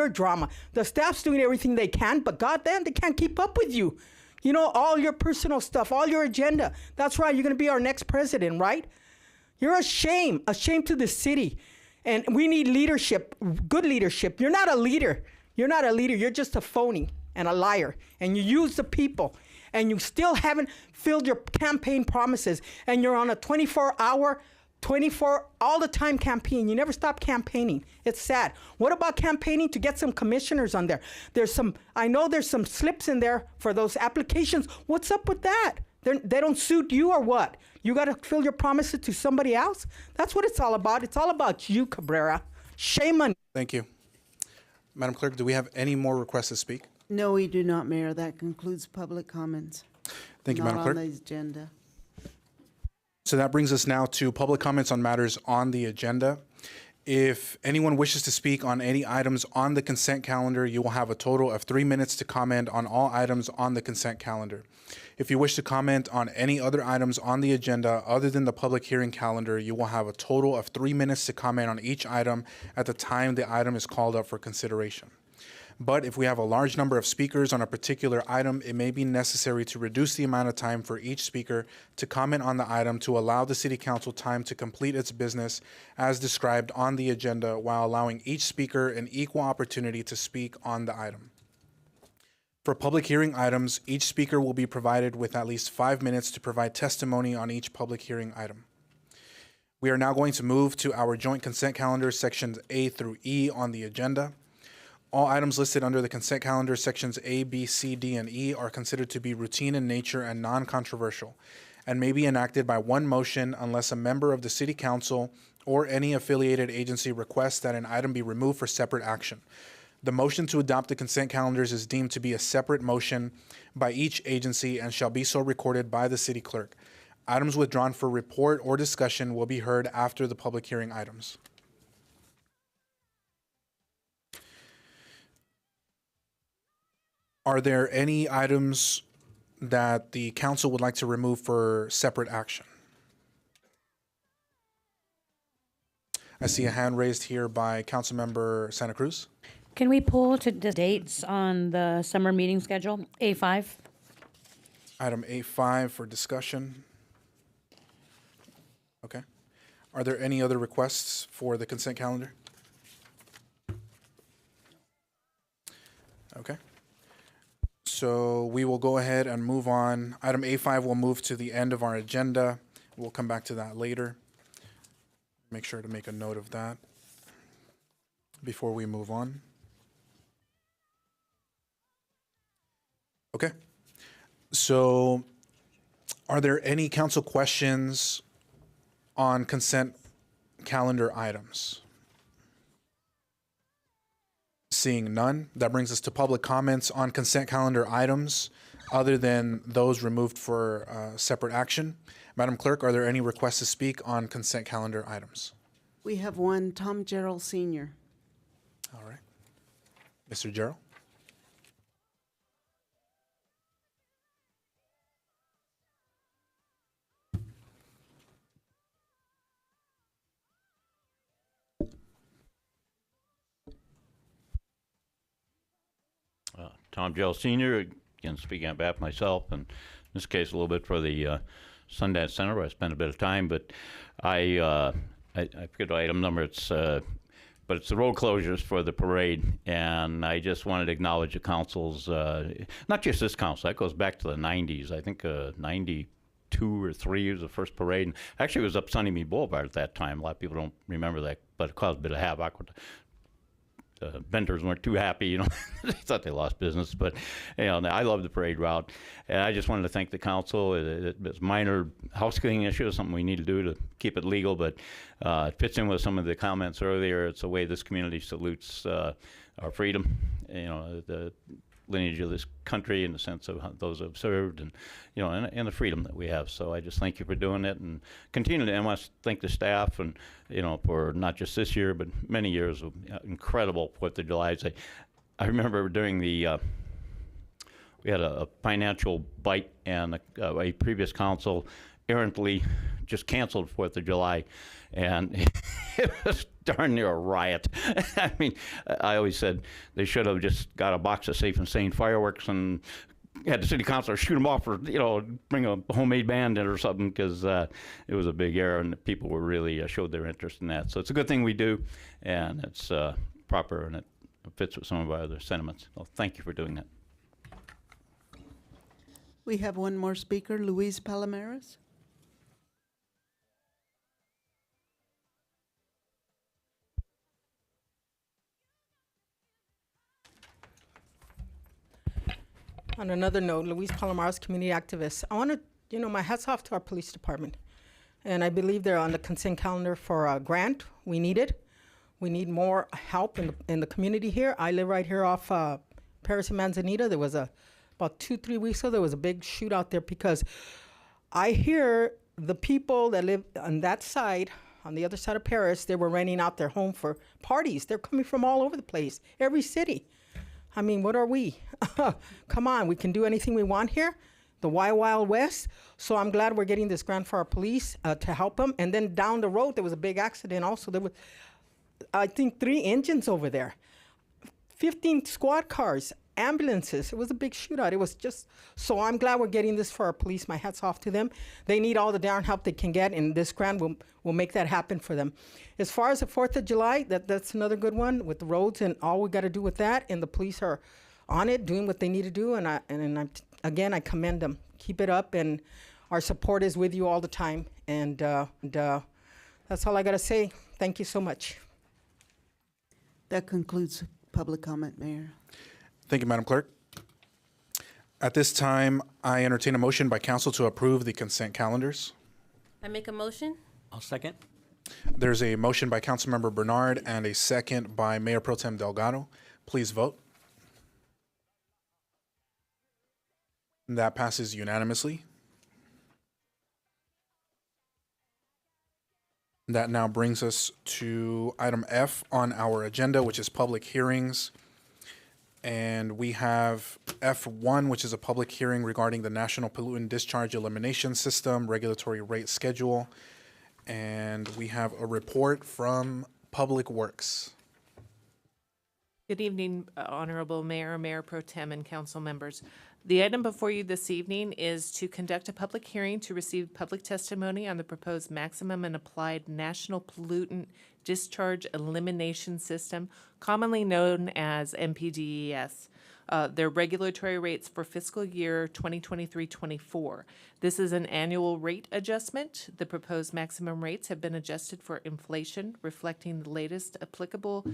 Speaker 1: drama. The staff's doing everything they can, but goddamn, they can't keep up with you. You know, all your personal stuff, all your agenda. That's right, you're going to be our next president, right? You're a shame to the city. And we need leadership, good leadership. You're not a leader. You're not a leader. You're just a phony and a liar. And you use the people. And you still haven't filled your campaign promises. And you're on a 24-hour, all the time campaign. You never stop campaigning. It's sad. What about campaigning to get some commissioners on there? I know there's some slips in there for those applications. What's up with that? They don't suit you or what? You got to fill your promises to somebody else? That's what it's all about. It's all about you, Cabrera. Shame on you.
Speaker 2: Thank you. Madam Clerk, do we have any more requests to speak?
Speaker 5: No, we do not, Mayor. That concludes public comments.
Speaker 2: Thank you, Madam Clerk.
Speaker 5: Not on the agenda.
Speaker 2: So that brings us now to public comments on matters on the agenda. If anyone wishes to speak on any items on the consent calendar, you will have a total of 3 minutes to comment on all items on the consent calendar. If you wish to comment on any other items on the agenda other than the public hearing calendar, you will have a total of 3 minutes to comment on each item at the time the item is called up for consideration. But if we have a large number of speakers on a particular item, it may be necessary to reduce the amount of time for each speaker to comment on the item to allow the City Council time to complete its business as described on the agenda, while allowing each speaker an equal opportunity to speak on the item. For public hearing items, each speaker will be provided with at least 5 minutes to provide testimony on each public hearing item. We are now going to move to our joint consent calendar, sections A through E on the agenda. All items listed under the consent calendar, sections A, B, C, D, and E, are considered to be routine in nature and non-controversial, and may be enacted by one motion unless a member of the City Council or any affiliated agency requests that an item be removed for separate action. The motion to adopt the consent calendars is deemed to be a separate motion by each agency and shall be so recorded by the City Clerk. Items withdrawn for report or discussion will be heard after the public hearing items. Are there any items that the council would like to remove for separate action? I see a hand raised here by Councilmember Santa Cruz.
Speaker 4: Can we pull to the dates on the summer meeting schedule, A5?
Speaker 2: Item A5 for discussion. Okay. Are there any other requests for the consent calendar? Okay. So we will go ahead and move on. Item A5 will move to the end of our agenda. We'll come back to that later. Make sure to make a note of that before we move on. Okay. So are there any council questions on consent calendar items? Seeing none, that brings us to public comments on consent calendar items other than those removed for separate action. Madam Clerk, are there any requests to speak on consent calendar items?
Speaker 5: We have one, Tom Gerald Sr.
Speaker 2: All right. Mr. Gerald?
Speaker 17: Tom Gell Sr., again speaking on behalf of myself, and in this case a little bit for the Sundance Center, where I spent a bit of time, but I forget the item number, but it's the road closures for the parade, and I just wanted to acknowledge the council's, not just this council, that goes back to the 90s, I think 92 or 3 was the first parade, and actually it was up Sunnymead Boulevard at that time. A lot of people don't remember that, but it caused a bit of havoc with vendors weren't too happy, you know. They thought they lost business, but you know, I love the parade route, and I just wanted to thank the council. It's minor house cleaning issue, something we need to do to keep it legal, but it fits in with some of the comments earlier. It's a way this community salutes our freedom, you know, the lineage of this country in the sense of those who have served, and you know, and the freedom that we have. So I just thank you for doing it, and continue to. And I want to thank the staff, and you know, for not just this year but many years of incredible 4th of July. I remember during the we had a financial bite, and a previous council errantly just canceled 4th of July, and it was darn near a riot. I mean, I always said they should have just got a box of Safe and Sane fireworks and had the city councilor shoot them off, or you know, bring a homemade band in or something, because it was a big error, and people were really showed their interest in that. So it's a good thing we do, and it's proper, and it fits with some of our other sentiments. So thank you for doing that.
Speaker 5: We have one more speaker, Luis Palomares.
Speaker 1: On another note, Luis Palomares, community activist. I want to, my hats off to our police department. And I believe they're on the consent calendar for a grant. We need it. We need more help in the community here. I live right here off Paris and Manzanita. There was about 2-3 weeks ago, there was a big shootout there because I hear the people that live on that side, on the other side of Paris, they were renting out their home for parties. They're coming from all over the place, every city. I mean, what are we? Come on, we can do anything we want here. The Wild West. So I'm glad we're getting this grant for our police to help them. And then down the road, there was a big accident also. There was, I think, 3 engines over there, 15 squad cars, ambulances. It was a big shootout. It was just, so I'm glad we're getting this for our police. My hat's off to them. They need all the darn help they can get, and this grant will make that happen for them. As far as the 4th of July, that's another good one with the roads and all we got to do with that, and the police are on it, doing what they need to do, and I commend them. Keep it up, and our support is with you all the time, and that's all I got to say. Thank you so much.
Speaker 5: That concludes public comment, Mayor.
Speaker 2: Thank you, Madam Clerk. At this time, I entertain a motion by council to approve the consent calendars.
Speaker 6: I make a motion.
Speaker 3: I'll second.
Speaker 2: There's a motion by Councilmember Bernard and a second by Mayor Pro Tem Delgado. Please vote. That passes unanimously. That now brings us to item F on our agenda, which is public hearings. And we have F1, which is a public hearing regarding the National Pollutant Discharge Elimination System regulatory rate schedule. And we have a report from Public Works.
Speaker 22: Good evening, Honorable Mayor, Mayor Pro Tem, and council members. The item before you this evening is to conduct a public hearing to receive public testimony on the proposed maximum and applied National Pollutant Discharge Elimination System, commonly known as NPDES. Their regulatory rates for fiscal year 2023-24. This is an annual rate adjustment. The proposed maximum rates have been adjusted for inflation, reflecting the latest applicable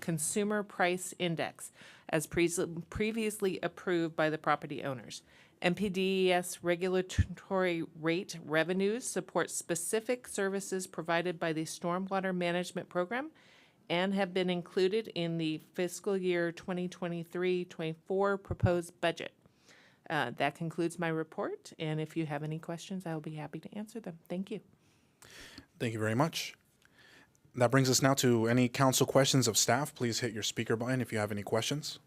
Speaker 22: Consumer Price Index, as previously approved by the property owners. NPDES regulatory rate revenues support specific services provided by the Stormwater Management Program and have been included in the fiscal year 2023-24 proposed budget. That concludes my report, and if you have any questions, I will be happy to answer them. Thank you.
Speaker 2: Thank you very much. That brings us now to any council questions of staff. Please hit your speaker button if you have any questions.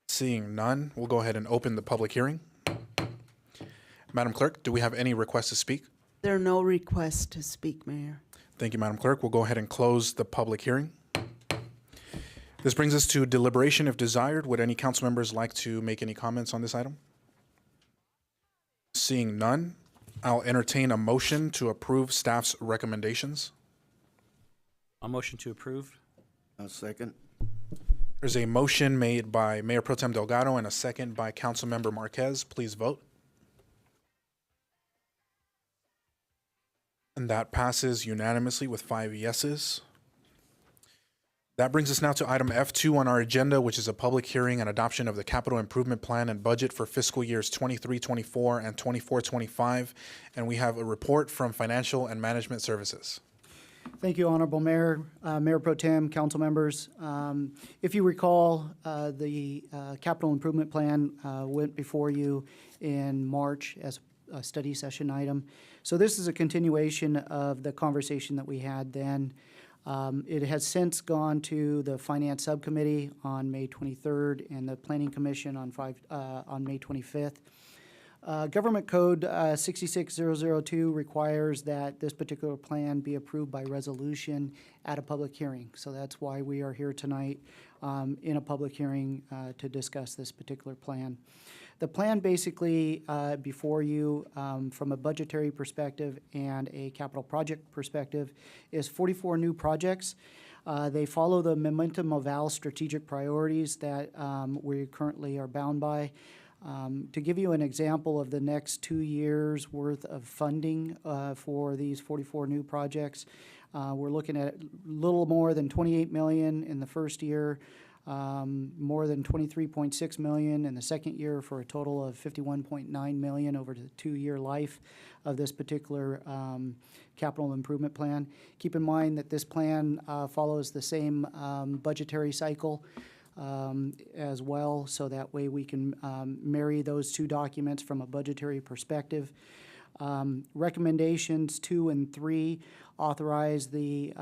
Speaker 2: Seeing none, we'll go ahead and open the public hearing. Madam Clerk, do we have any requests to speak?
Speaker 5: There are no requests to speak, Mayor.
Speaker 2: Thank you, Madam Clerk. We'll go ahead and close the public hearing. This brings us to deliberation if desired. Would any council members like to make any comments on this item? Seeing none, I'll entertain a motion to approve staff's recommendations.
Speaker 3: A motion to approve.
Speaker 10: I'll second.
Speaker 2: There's a motion made by Mayor Pro Tem Delgado and a second by Councilmember Marquez. Please vote. And that passes unanimously with 5 yeses. That brings us now to item F2 on our agenda, which is a public hearing and adoption of the capital improvement plan and budget for fiscal years 23-24 and 24-25. And we have a report from Financial and Management Services.
Speaker 9: Thank you, Honorable Mayor, Mayor Pro Tem, council members. If you recall, the capital improvement plan went before you in March as a study session item. So this is a continuation of the conversation that we had then. It has since gone to the Finance Subcommittee on May 23rd and the Planning Commission on May 25th. Government Code 66002 requires that this particular plan be approved by resolution at a public hearing. So that's why we are here tonight in a public hearing to discuss this particular plan. The plan basically before you from a budgetary perspective and a capital project perspective is 44 new projects. They follow the momentum of Al's strategic priorities that we currently are bound by. To give you an example of the next 2 years' worth of funding for these 44 new projects, we're looking at a little more than $28 million in the first year, more than $23.6 million in the second year, for a total of $51.9 million over the 2-year life of this particular capital improvement plan. Keep in mind that this plan follows the same budgetary cycle as well, so that way we can marry those two documents from a budgetary perspective. Recommendations 2 and 3 authorize the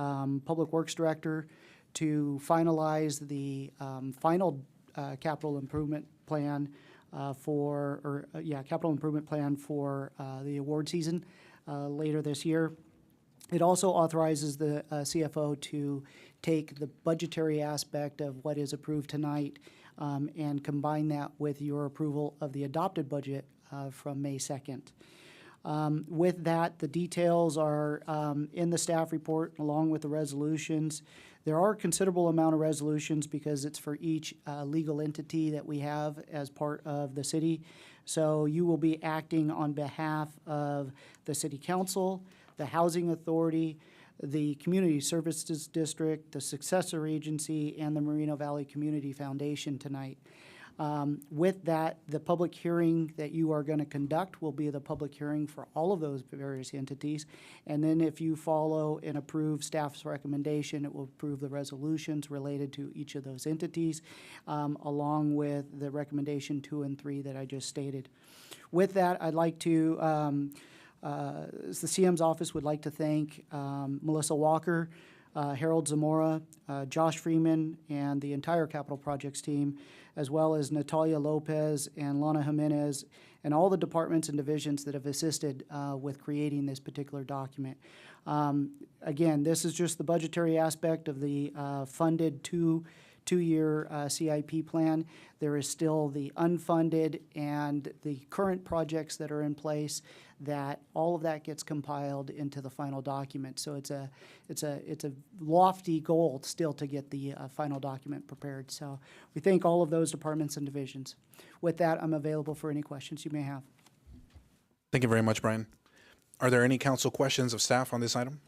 Speaker 9: Public Works Director to finalize the final capital improvement plan capital improvement plan for the award season later this year. It also authorizes the CFO to take the budgetary aspect of what is approved tonight and combine that with your approval of the adopted budget from May 2nd. With that, the details are in the staff report along with the resolutions. There are a considerable amount of resolutions because it's for each legal entity that we have as part of the city. So you will be acting on behalf of the City Council, the Housing Authority, the Community Services District, the successor agency, and the Moreno Valley Community Foundation tonight. With that, the public hearing that you are going to conduct will be the public hearing for all of those various entities. And then if you follow and approve staff's recommendation, it will approve the resolutions related to each of those entities, along with the recommendation 2 and 3 that I just stated. With that, I'd like to, the CM's office would like to thank Melissa Walker, Harold Zamora, Josh Freeman, and the entire Capital Projects team, as well as Natalia Lopez and Lana Jimenez, and all the departments and divisions that have assisted with creating this particular document. Again, this is just the budgetary aspect of the funded two-year CIP plan. There is still the unfunded and the current projects that are in place, that all of that gets compiled into the final document. So it's a lofty goal still to get the final document prepared. So we thank all of those departments and divisions. With that, I'm available for any questions you may have.
Speaker 2: Thank you very much, Brian. Are there any council questions of staff on this item?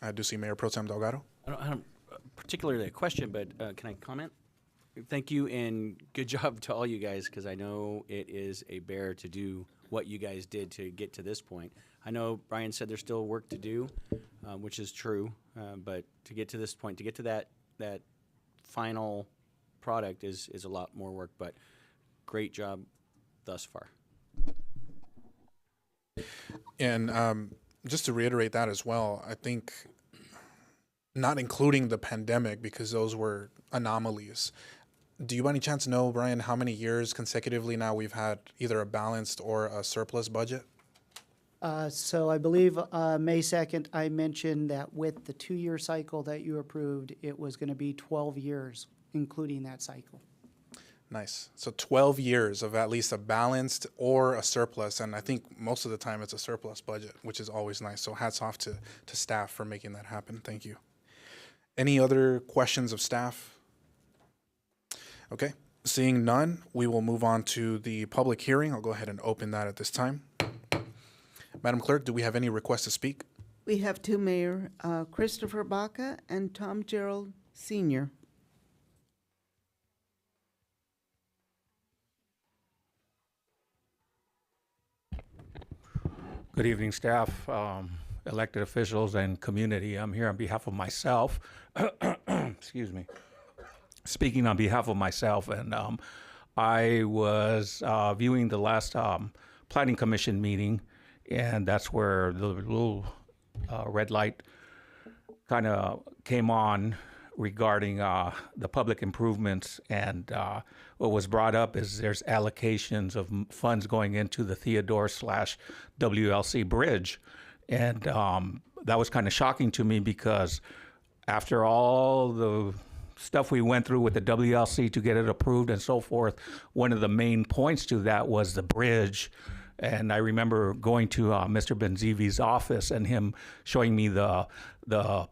Speaker 2: I do see Mayor Pro Tem Delgado.
Speaker 7: I don't particularly a question, but can I comment? Thank you, and good job to all you guys, because I know it is a bear to do what you guys did to get to this point. I know Brian said there's still work to do, which is true, but to get to this point, to get to that final product is a lot more work, but great job thus far.
Speaker 2: And just to reiterate that as well, I think not including the pandemic, because those were anomalies. Do you by any chance know, Brian, how many years consecutively now we've had either a balanced or a surplus budget?
Speaker 9: So I believe May 2nd, I mentioned that with the 2-year cycle that you approved, it was going to be 12 years, including that cycle.
Speaker 2: Nice. So 12 years of at least a balanced or a surplus, and I think most of the time it's a surplus budget, which is always nice. So hats off to staff for making that happen. Thank you. Any other questions of staff? Okay, seeing none, we will move on to the public hearing. I'll go ahead and open that at this time. Madam Clerk, do we have any requests to speak?
Speaker 5: We have 2, Mayor, Christopher Baca and Tom Gerald Sr.
Speaker 8: Good evening, staff, elected officials, and community. I'm here on behalf of myself. Excuse me. Speaking on behalf of myself, and I was viewing the last Planning Commission meeting, and that's where the little red light kind of came on regarding the public improvements. And what was brought up is there's allocations of funds going into the Theodore/WLC bridge. And that was kind of shocking to me, because after all the stuff we went through with the WLC to get it approved and so forth, one of the main points to that was the bridge. And I remember going to Mr. Benzivi's office and him showing me the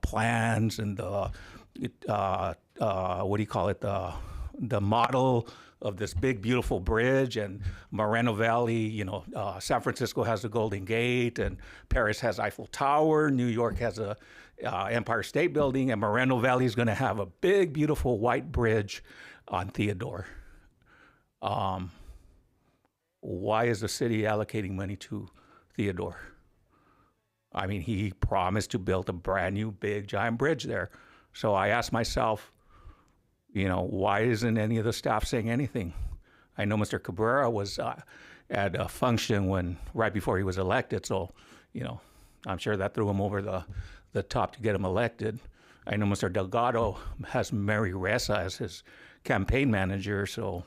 Speaker 8: plans and the what do you call it, the model of this big, beautiful bridge, and Moreno Valley, you know, San Francisco has the Golden Gate, and Paris has Eiffel Tower, New York has a Empire State Building, and Moreno Valley is going to have a big, beautiful white bridge on Theodore. Why is the city allocating money to Theodore? I mean, he promised to build a brand new, big, giant bridge there. So I asked myself, you know, why isn't any of the staff saying anything? I know Mr. Cabrera was at a function right before he was elected, so, you know, I'm sure that threw him over the top to get him elected. I know Mr. Delgado has Mary Ressa as his campaign manager, so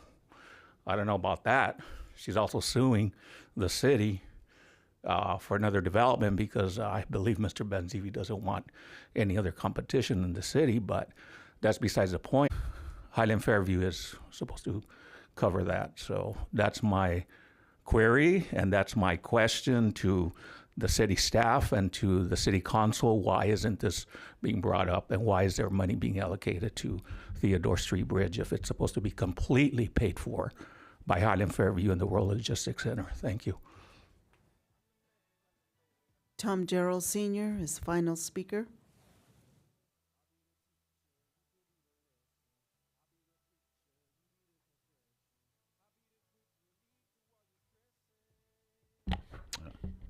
Speaker 8: I don't know about that. She's also suing the city for another development because I believe Mr. Benzivi doesn't want any other competition in the city, but that's besides the point. Highland Fairview is supposed to cover that. So that's my query, and that's my question to the city staff and to the city council. Why isn't this being brought up, and why is there money being allocated to Theodore Street Bridge if it's supposed to be completely paid for by Highland Fairview and the World Logistics Center? Thank you.
Speaker 5: Tom Gerald Sr. is final speaker.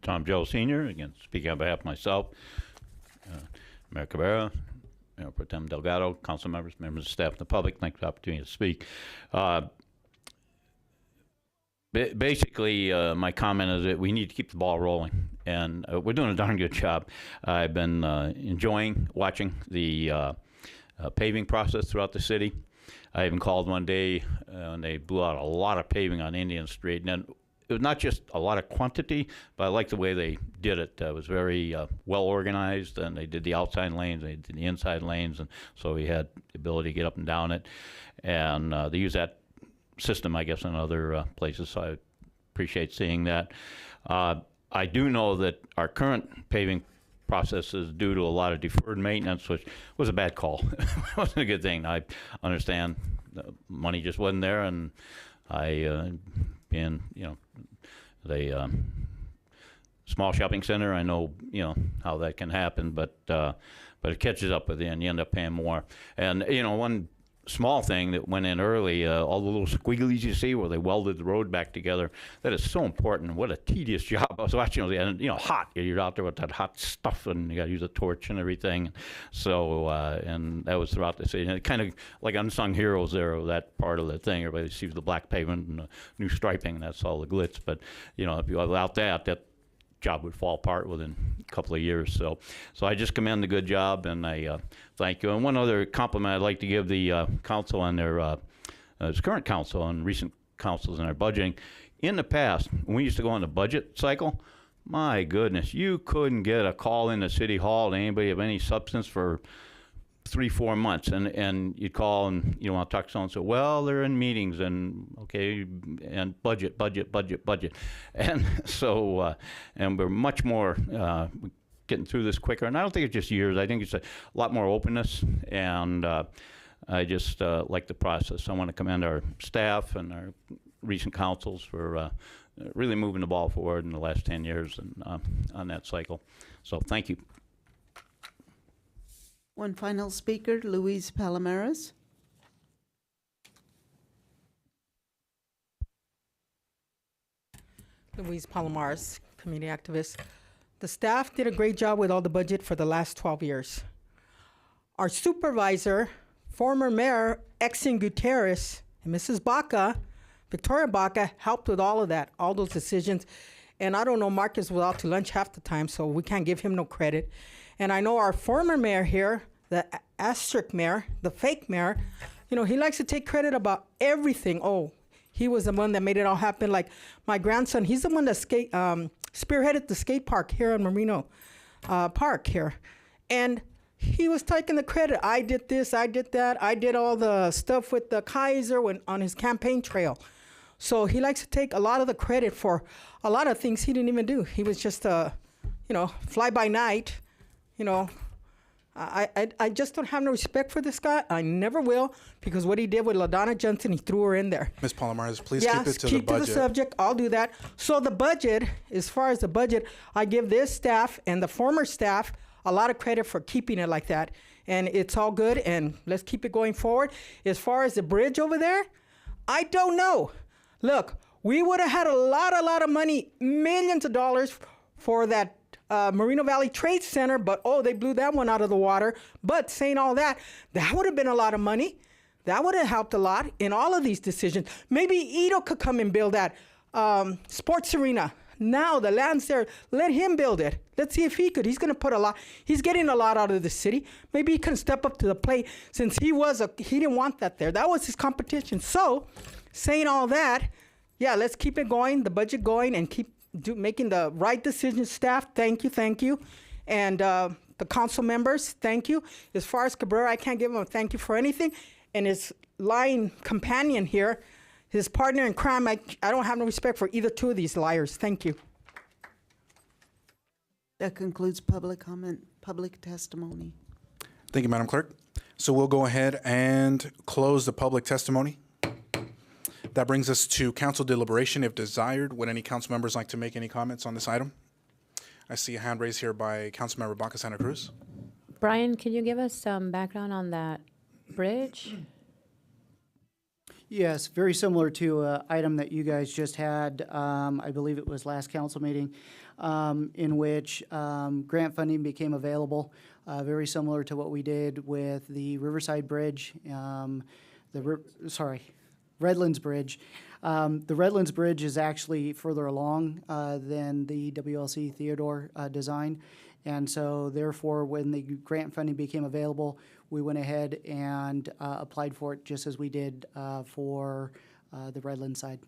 Speaker 17: Tom Joe Sr., again, speaking on behalf of myself, Mayor Cabrera, Mayor Pro Tem Delgado, council members, members of staff, and the public. Thanks for the opportunity to speak. Basically, my comment is that we need to keep the ball rolling, and we're doing a darn good job. I've been enjoying watching the paving process throughout the city. I even called one day, and they blew out a lot of paving on Indian Street, and it was not just a lot of quantity, but I like the way they did it. It was very well organized, and they did the outside lanes, they did the inside lanes, and so we had the ability to get up and down it. And they use that system, I guess, in other places, so I appreciate seeing that. I do know that our current paving process is due to a lot of deferred maintenance, which was a bad call. It wasn't a good thing. I understand the money just wasn't there, and being, you know, the small shopping center, I know, you know, how that can happen, but it catches up with you, and you end up paying more. And, you know, one small thing that went in early, all the little squigglies you see where they welded the road back together, that is so important. What a tedious job. I was watching, and, you know, hot. You're out there with that hot stuff, and you got to use a torch and everything. So, and that was throughout the city. And it kind of like unsung heroes there of that part of the thing. Everybody sees the black pavement and the new striping, and that's all the glitz. But, you know, if you without that job would fall apart within a couple of years. So I just commend the good job, and I thank you. And one other compliment I'd like to give the council on their this current council and recent councils in their budgeting. In the past, when we used to go on the budget cycle, my goodness, you couldn't get a call into City Hall to anybody of any substance for 3-4 months, and you'd call and you want to talk to someone and say, well, they're in meetings, and okay, and budget, and so and we're much more getting through this quicker. And I don't think it's just years. I think it's a lot more openness, and I just like the process. I want to commend our staff and our recent councils for really moving the ball forward in the last 10 years and on that cycle. So thank you.
Speaker 5: One final speaker, Luis Palomares.
Speaker 1: Luis Palomares, community activist. The staff did a great job with all the budget for the last 12 years. Our supervisor, former mayor, Exin Gutierrez, and Mrs. Baca, Victoria Baca, helped with all of that, all those decisions. And I don't know, Marcus was out to lunch half the time, so we can't give him no credit. And I know our former mayor here, the asterisk mayor, the fake mayor, you know, he likes to take credit about everything. Oh, he was the one that made it all happen. Like my grandson, he's the one that spearheaded the skate park here in Moreno Park here. And he was taking the credit. I did this, I did that. I did all the stuff with the Kaiser on his campaign trail. So he likes to take a lot of the credit for a lot of things he didn't even do. He was just, you know, fly by night, you know, I just don't have no respect for this guy. I never will, because what he did with LaDonna Johnson, he threw her in there.
Speaker 2: Ms. Palomares, please
Speaker 1: Yeah,
Speaker 2: keep it to the
Speaker 1: keep to
Speaker 2: budget.
Speaker 1: the subject. I'll do that. So the budget, as far as the budget, I give this staff and the former staff a lot of credit for keeping it like that. And it's all good, and let's keep it going forward. As far as the bridge over there, I don't know. Look, we would have had a lot of money, millions of dollars for that Moreno Valley Trade Center, but they blew that one out of the water. But saying all that, that would have been a lot of money. That would have helped a lot in all of these decisions. Maybe Ito could come and build that sports arena. Now the land's there. Let him build it. Let's see if he could. He's going to put a lot. He's getting a lot out of the city. Maybe he can step up to the plate, since he didn't want that there. That was his competition. So, saying all that, yeah, let's keep it going, the budget going, and keep making the right decisions. Staff, thank you. And the council members, thank you. As far as Cabrera, I can't give him a thank you for anything. And his lying companion here, his partner in crime, I don't have no respect for either two of these liars. Thank you.
Speaker 5: That concludes public comment, public testimony.
Speaker 2: Thank you, Madam Clerk. So we'll go ahead and close the public testimony. That brings us to council deliberation, if desired. Would any council members like to make any comments on this item? I see a hand raised here by Councilmember Baca Santa Cruz.
Speaker 4: Brian, can you give us some background on that bridge?
Speaker 9: Yes, very similar to an item that you guys just had, I believe it was last council meeting, in which grant funding became available, very similar to what we did with the Riverside Bridge, Redlands Bridge. The Redlands Bridge is actually further along than the WLC Theodore design. And so therefore, when the grant funding became available, we went ahead and applied for it, just as we did for the Redlands side.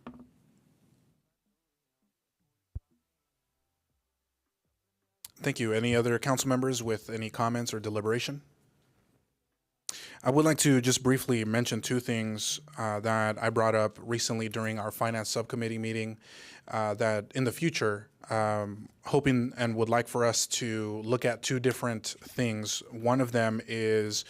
Speaker 2: Thank you. Any other council members with any comments or deliberation? I would like to just briefly mention two things that I brought up recently during our finance subcommittee meeting that in the future, hoping and would like for us to look at two different things. One of them is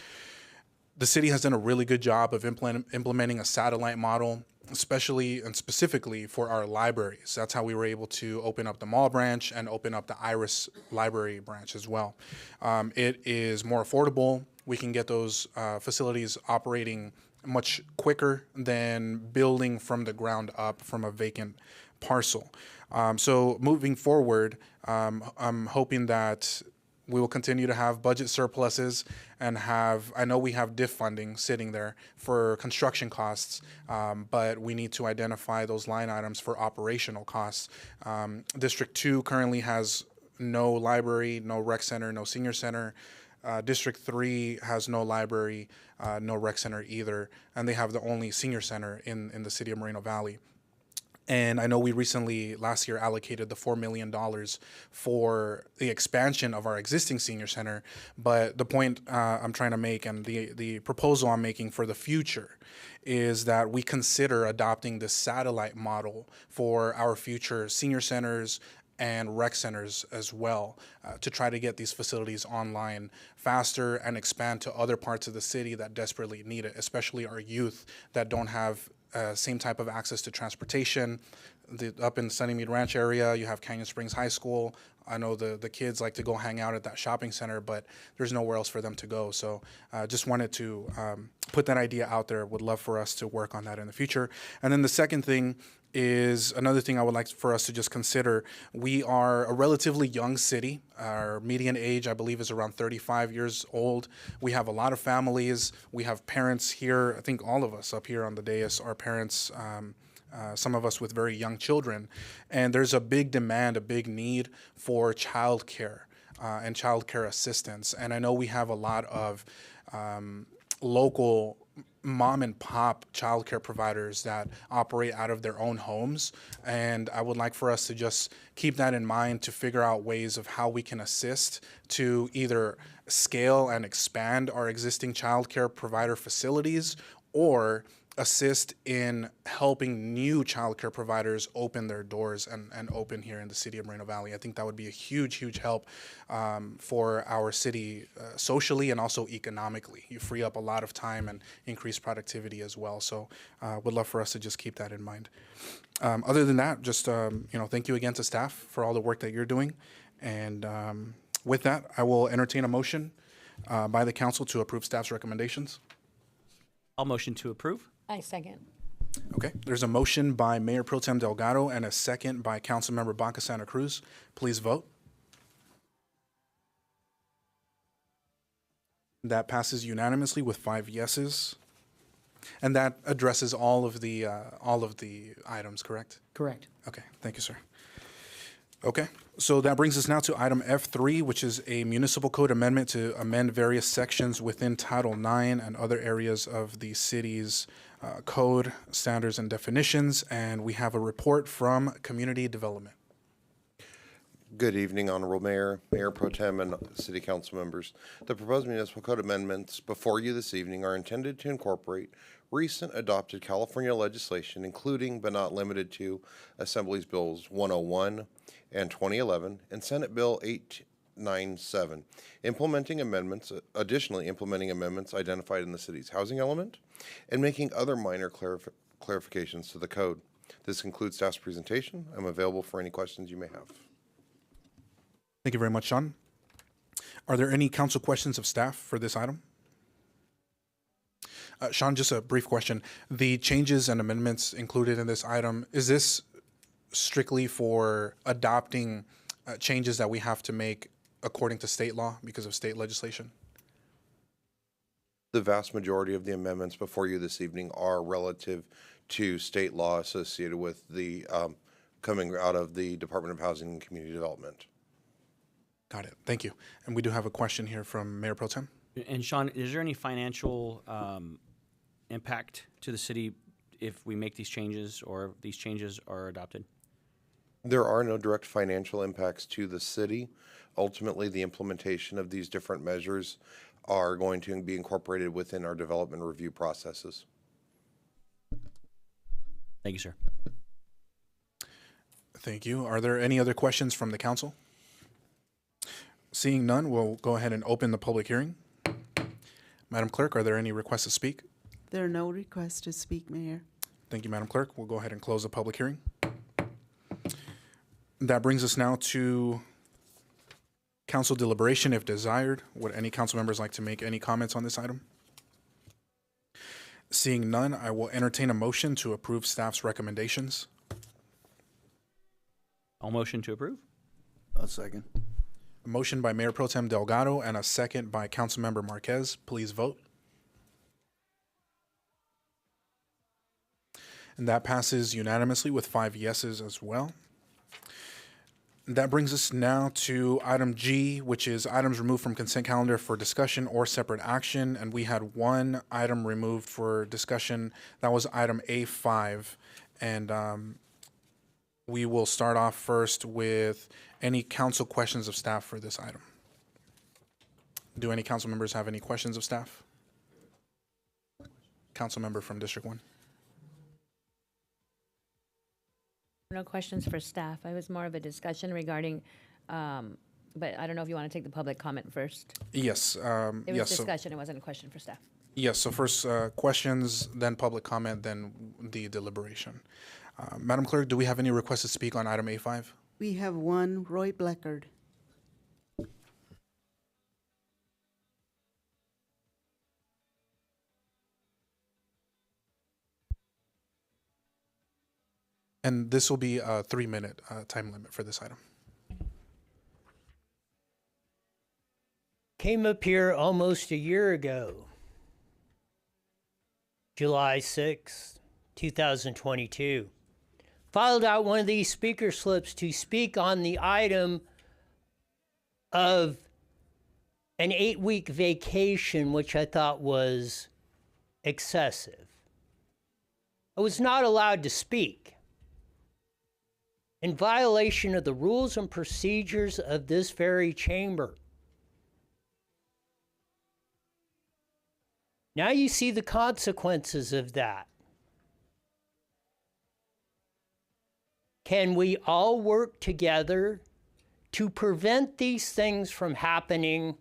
Speaker 2: the city has done a really good job of implementing a satellite model, especially and specifically for our libraries. That's how we were able to open up the mall branch and open up the Iris library branch as well. It is more affordable. We can get those facilities operating much quicker than building from the ground up from a vacant parcel. So moving forward, I'm hoping that we will continue to have budget surpluses and I know we have DIF funding sitting there for construction costs, but we need to identify those line items for operational costs. District 2 currently has no library, no rec center, no senior center. District 3 has no library, no rec center either, and they have the only senior center in the city of Moreno Valley. And I know we recently, last year, allocated the $4 million for the expansion of our existing senior center. But the point I'm trying to make and the proposal I'm making for the future is that we consider adopting the satellite model for our future senior centers and rec centers as well, to try to get these facilities online faster and expand to other parts of the city that desperately need it, especially our youth that don't have same type of access to transportation. Up in Sunnymead Ranch area, you have Canyon Springs High School. I know the kids like to go hang out at that shopping center, but there's nowhere else for them to go. So just wanted to put that idea out there. Would love for us to work on that in the future. And then the second thing is another thing I would like for us to just consider. We are a relatively young city. Our median age, I believe, is around 35 years old. We have a lot of families. We have parents here. I think all of us up here on the dais are parents, some of us with very young children. And there's a big demand, a big need for childcare and childcare assistance. And I know we have a lot of local mom and pop childcare providers that operate out of their own homes. And I would like for us to just keep that in mind to figure out ways of how we can assist to either scale and expand our existing childcare provider facilities or assist in helping new childcare providers open their doors and open here in the city of Moreno Valley. I think that would be a huge help for our city socially and also economically. You free up a lot of time and increase productivity as well. So would love for us to just keep that in mind. Other than that, just thank you again to staff for all the work that you're doing. And with that, I will entertain a motion by the council to approve staff's recommendations.
Speaker 7: I'll motion to approve.
Speaker 4: I second.
Speaker 2: Okay, there's a motion by Mayor Pro Tem Delgado and a second by Councilmember Baca Santa Cruz. Please vote. That passes unanimously with 5 yeses. And that addresses all of the items, correct?
Speaker 9: Correct.
Speaker 2: Okay, thank you, sir. Okay, so that brings us now to item F3, which is a municipal code amendment to amend various sections within Title IX and other areas of the city's code, standards, and definitions. And we have a report from Community Development.
Speaker 10: Good evening, Honorable Mayor, Mayor Pro Tem, and City Council members. The proposed municipal code amendments before you this evening are intended to incorporate recent adopted California legislation, including but not limited to Assembly's Bills 101 and 2011 and Senate Bill 897, additionally implementing amendments identified in the city's housing element and making other minor clarifications to the code. This concludes staff's presentation. I'm available for any questions you may have.
Speaker 2: Thank you very much, Sean. Are there any council questions of staff for this item? Sean, just a brief question. The changes and amendments included in this item, is this strictly for adopting changes that we have to make according to state law because of state legislation?
Speaker 10: The vast majority of the amendments before you this evening are relative to state law associated with the coming out of the Department of Housing and Community Development.
Speaker 2: Got it. Thank you. And we do have a question here from Mayor Pro Tem.
Speaker 7: And Sean, is there any financial impact to the city if we make these changes or if these changes are adopted?
Speaker 10: There are no direct financial impacts to the city. Ultimately, the implementation of these different measures are going to be incorporated within our development review processes.
Speaker 7: Thank you, sir.
Speaker 2: Thank you. Are there any other questions from the council? Seeing none, we'll go ahead and open the public hearing. Madam Clerk, are there any requests to speak?
Speaker 5: There are no requests to speak, Mayor.
Speaker 2: Thank you, Madam Clerk. We'll go ahead and close the public hearing. That brings us now to council deliberation, if desired. Would any council members like to make any comments on this item? Seeing none, I will entertain a motion to approve staff's recommendations.
Speaker 7: I'll motion to approve.
Speaker 15: I'll second.
Speaker 2: A motion by Mayor Pro Tem Delgado and a second by Councilmember Marquez. Please vote. And that passes unanimously with 5 yeses as well. That brings us now to item G, which is items removed from consent calendar for discussion or separate action. And we had one item removed for discussion. That was item A5. And we will start off first with any council questions of staff for this item. Do any council members have any questions of staff? Council member from District 1.
Speaker 4: No questions for staff. I was more of a discussion regarding, but I don't know if you want to take the public comment first.
Speaker 2: Yes.
Speaker 4: It was
Speaker 2: yes,
Speaker 4: discussion. It wasn't a question for staff.
Speaker 2: Yes. So first questions, then public comment, then the deliberation. Madam Clerk, do we have any requests to speak on item A5?
Speaker 5: We have one, Roy Bleckard.
Speaker 2: And this will be a 3-minute time limit for this item.
Speaker 21: Came up here almost a year ago, July 6, 2022. Filed out one of these speaker slips to speak on the item of an 8-week vacation, which I thought was excessive. I was not allowed to speak. In violation of the rules and procedures of this very chamber. Now you see the consequences of that. can we all work together to prevent these things from happening?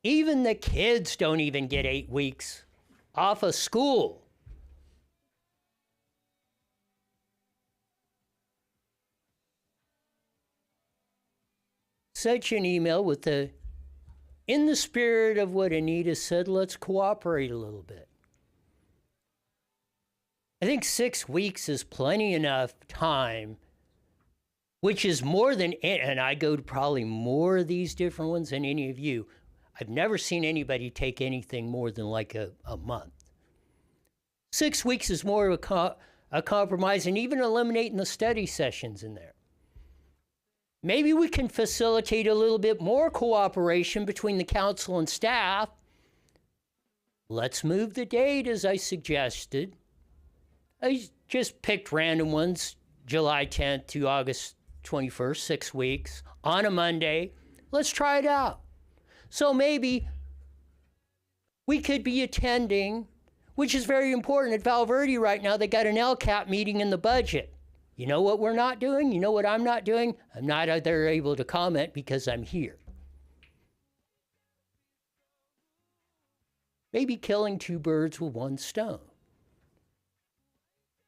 Speaker 21: Even the kids don't even get 8 weeks off of school. Such an email with in the spirit of what Anita said, let's cooperate a little bit. I think 6 weeks is plenty enough time, which is more than, and I go to probably more of these different ones than any of you. I've never seen anybody take anything more than like a month. 6 weeks is more of a compromise, and even eliminating the study sessions in there. Maybe we can facilitate a little bit more cooperation between the council and staff. Let's move the date as I suggested. I just picked random ones, July 10th to August 21st, 6 weeks, on a Monday. Let's try it out. So maybe we could be attending, which is very important at Val Verde right now. They got an LCAP meeting in the budget. You know what we're not doing? You know what I'm not doing? I'm not out there able to comment because I'm here. Maybe killing 2 birds with 1 stone.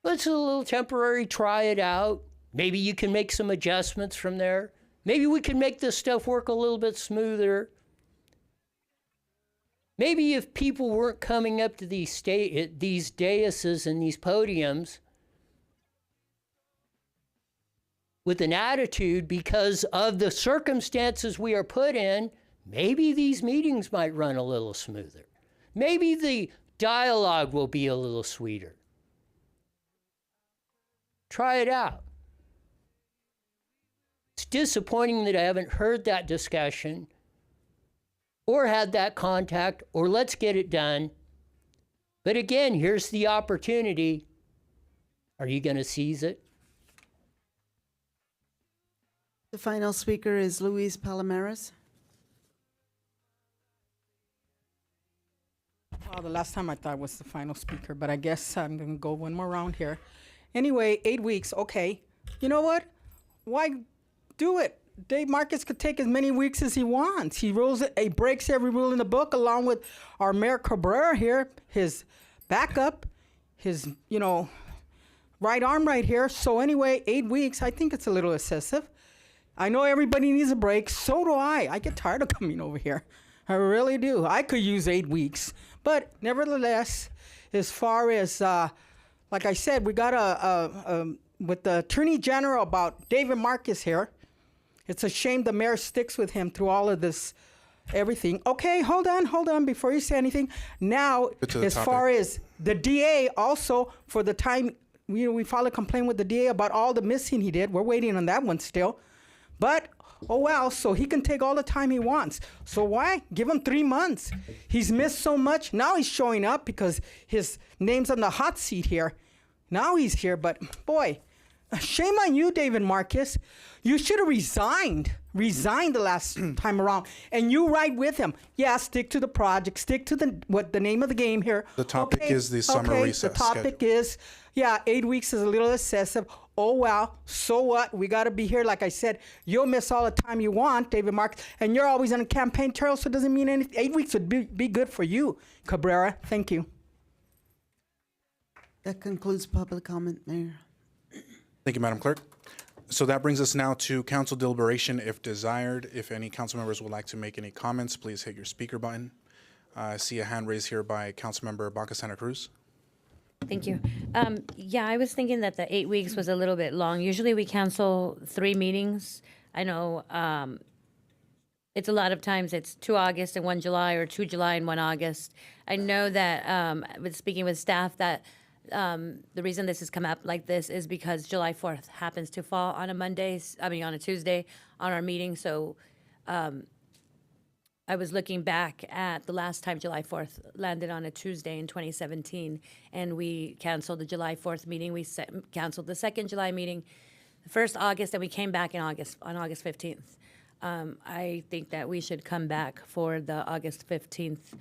Speaker 21: Let's a little temporary, try it out. Maybe you can make some adjustments from there. Maybe we can make this stuff work a little bit smoother. Maybe if people weren't coming up to these daises and these podiums with an attitude because of the circumstances we are put in, maybe these meetings might run a little smoother. Maybe the dialogue will be a little sweeter. Try it out. It's disappointing that I haven't heard that discussion or had that contact, or let's get it done. But again, here's the opportunity. Are you going to seize it?
Speaker 5: The final speaker is Luis Palomares.
Speaker 1: Well, the last time I thought was the final speaker, but I guess I'm going to go one more round here. Anyway, 8 weeks, okay. You know what? Why do it? Dave Marcus could take as many weeks as he wants. He breaks every rule in the book, along with our Mayor Cabrera here, his backup, his, right arm right here. So anyway, 8 weeks, I think it's a little excessive. I know everybody needs a break. So do I. I get tired of coming over here. I really do. I could use 8 weeks. But nevertheless, as far as, like I said, we got with the Attorney General about David Marcus here. It's a shame the mayor sticks with him through all of this, everything. Okay, hold on before you say anything. Now, as far as the DA, also for the time, we filed a complaint with the DA about all the missing he did. We're waiting on that one still. But, oh well, so he can take all the time he wants. So why? Give him 3 months. He's missed so much. Now he's showing up because his name's on the hot seat here. Now he's here, but boy, shame on you, David Marcus. You should have resigned the last time around, and you ride with him. Yeah, stick to the project, stick to the name of the game here.
Speaker 2: The topic is the summer recess
Speaker 1: The topic is, 8 weeks is a little excessive. Oh, well, so what? We got to be here. Like I said, you'll miss all the time you want, David Marcus, and you're always on a campaign trail, so it doesn't mean anything. 8 weeks would be good for you, Cabrera. Thank you.
Speaker 5: That concludes public comment, Mayor.
Speaker 2: Thank you, Madam Clerk. So that brings us now to council deliberation if desired. If any council members would like to make any comments, please hit your speaker button. I see a hand raised here by Councilmember Baca Santa Cruz.
Speaker 4: Thank you. Yeah, I was thinking that the 8 weeks was a little bit long. Usually we cancel 3 meetings. I know it's a lot of times it's 2 August and 1 July, or 2 July and 1 August. I know that with speaking with staff that the reason this has come up like this is because July 4th happens to fall on on a Tuesday on our meeting. So I was looking back at the last time July 4th landed on a Tuesday in 2017, and we canceled the July 4th meeting. We canceled the 2nd July meeting, the 1st August, and we came back on August 15th. I think that we should come back for the August 15th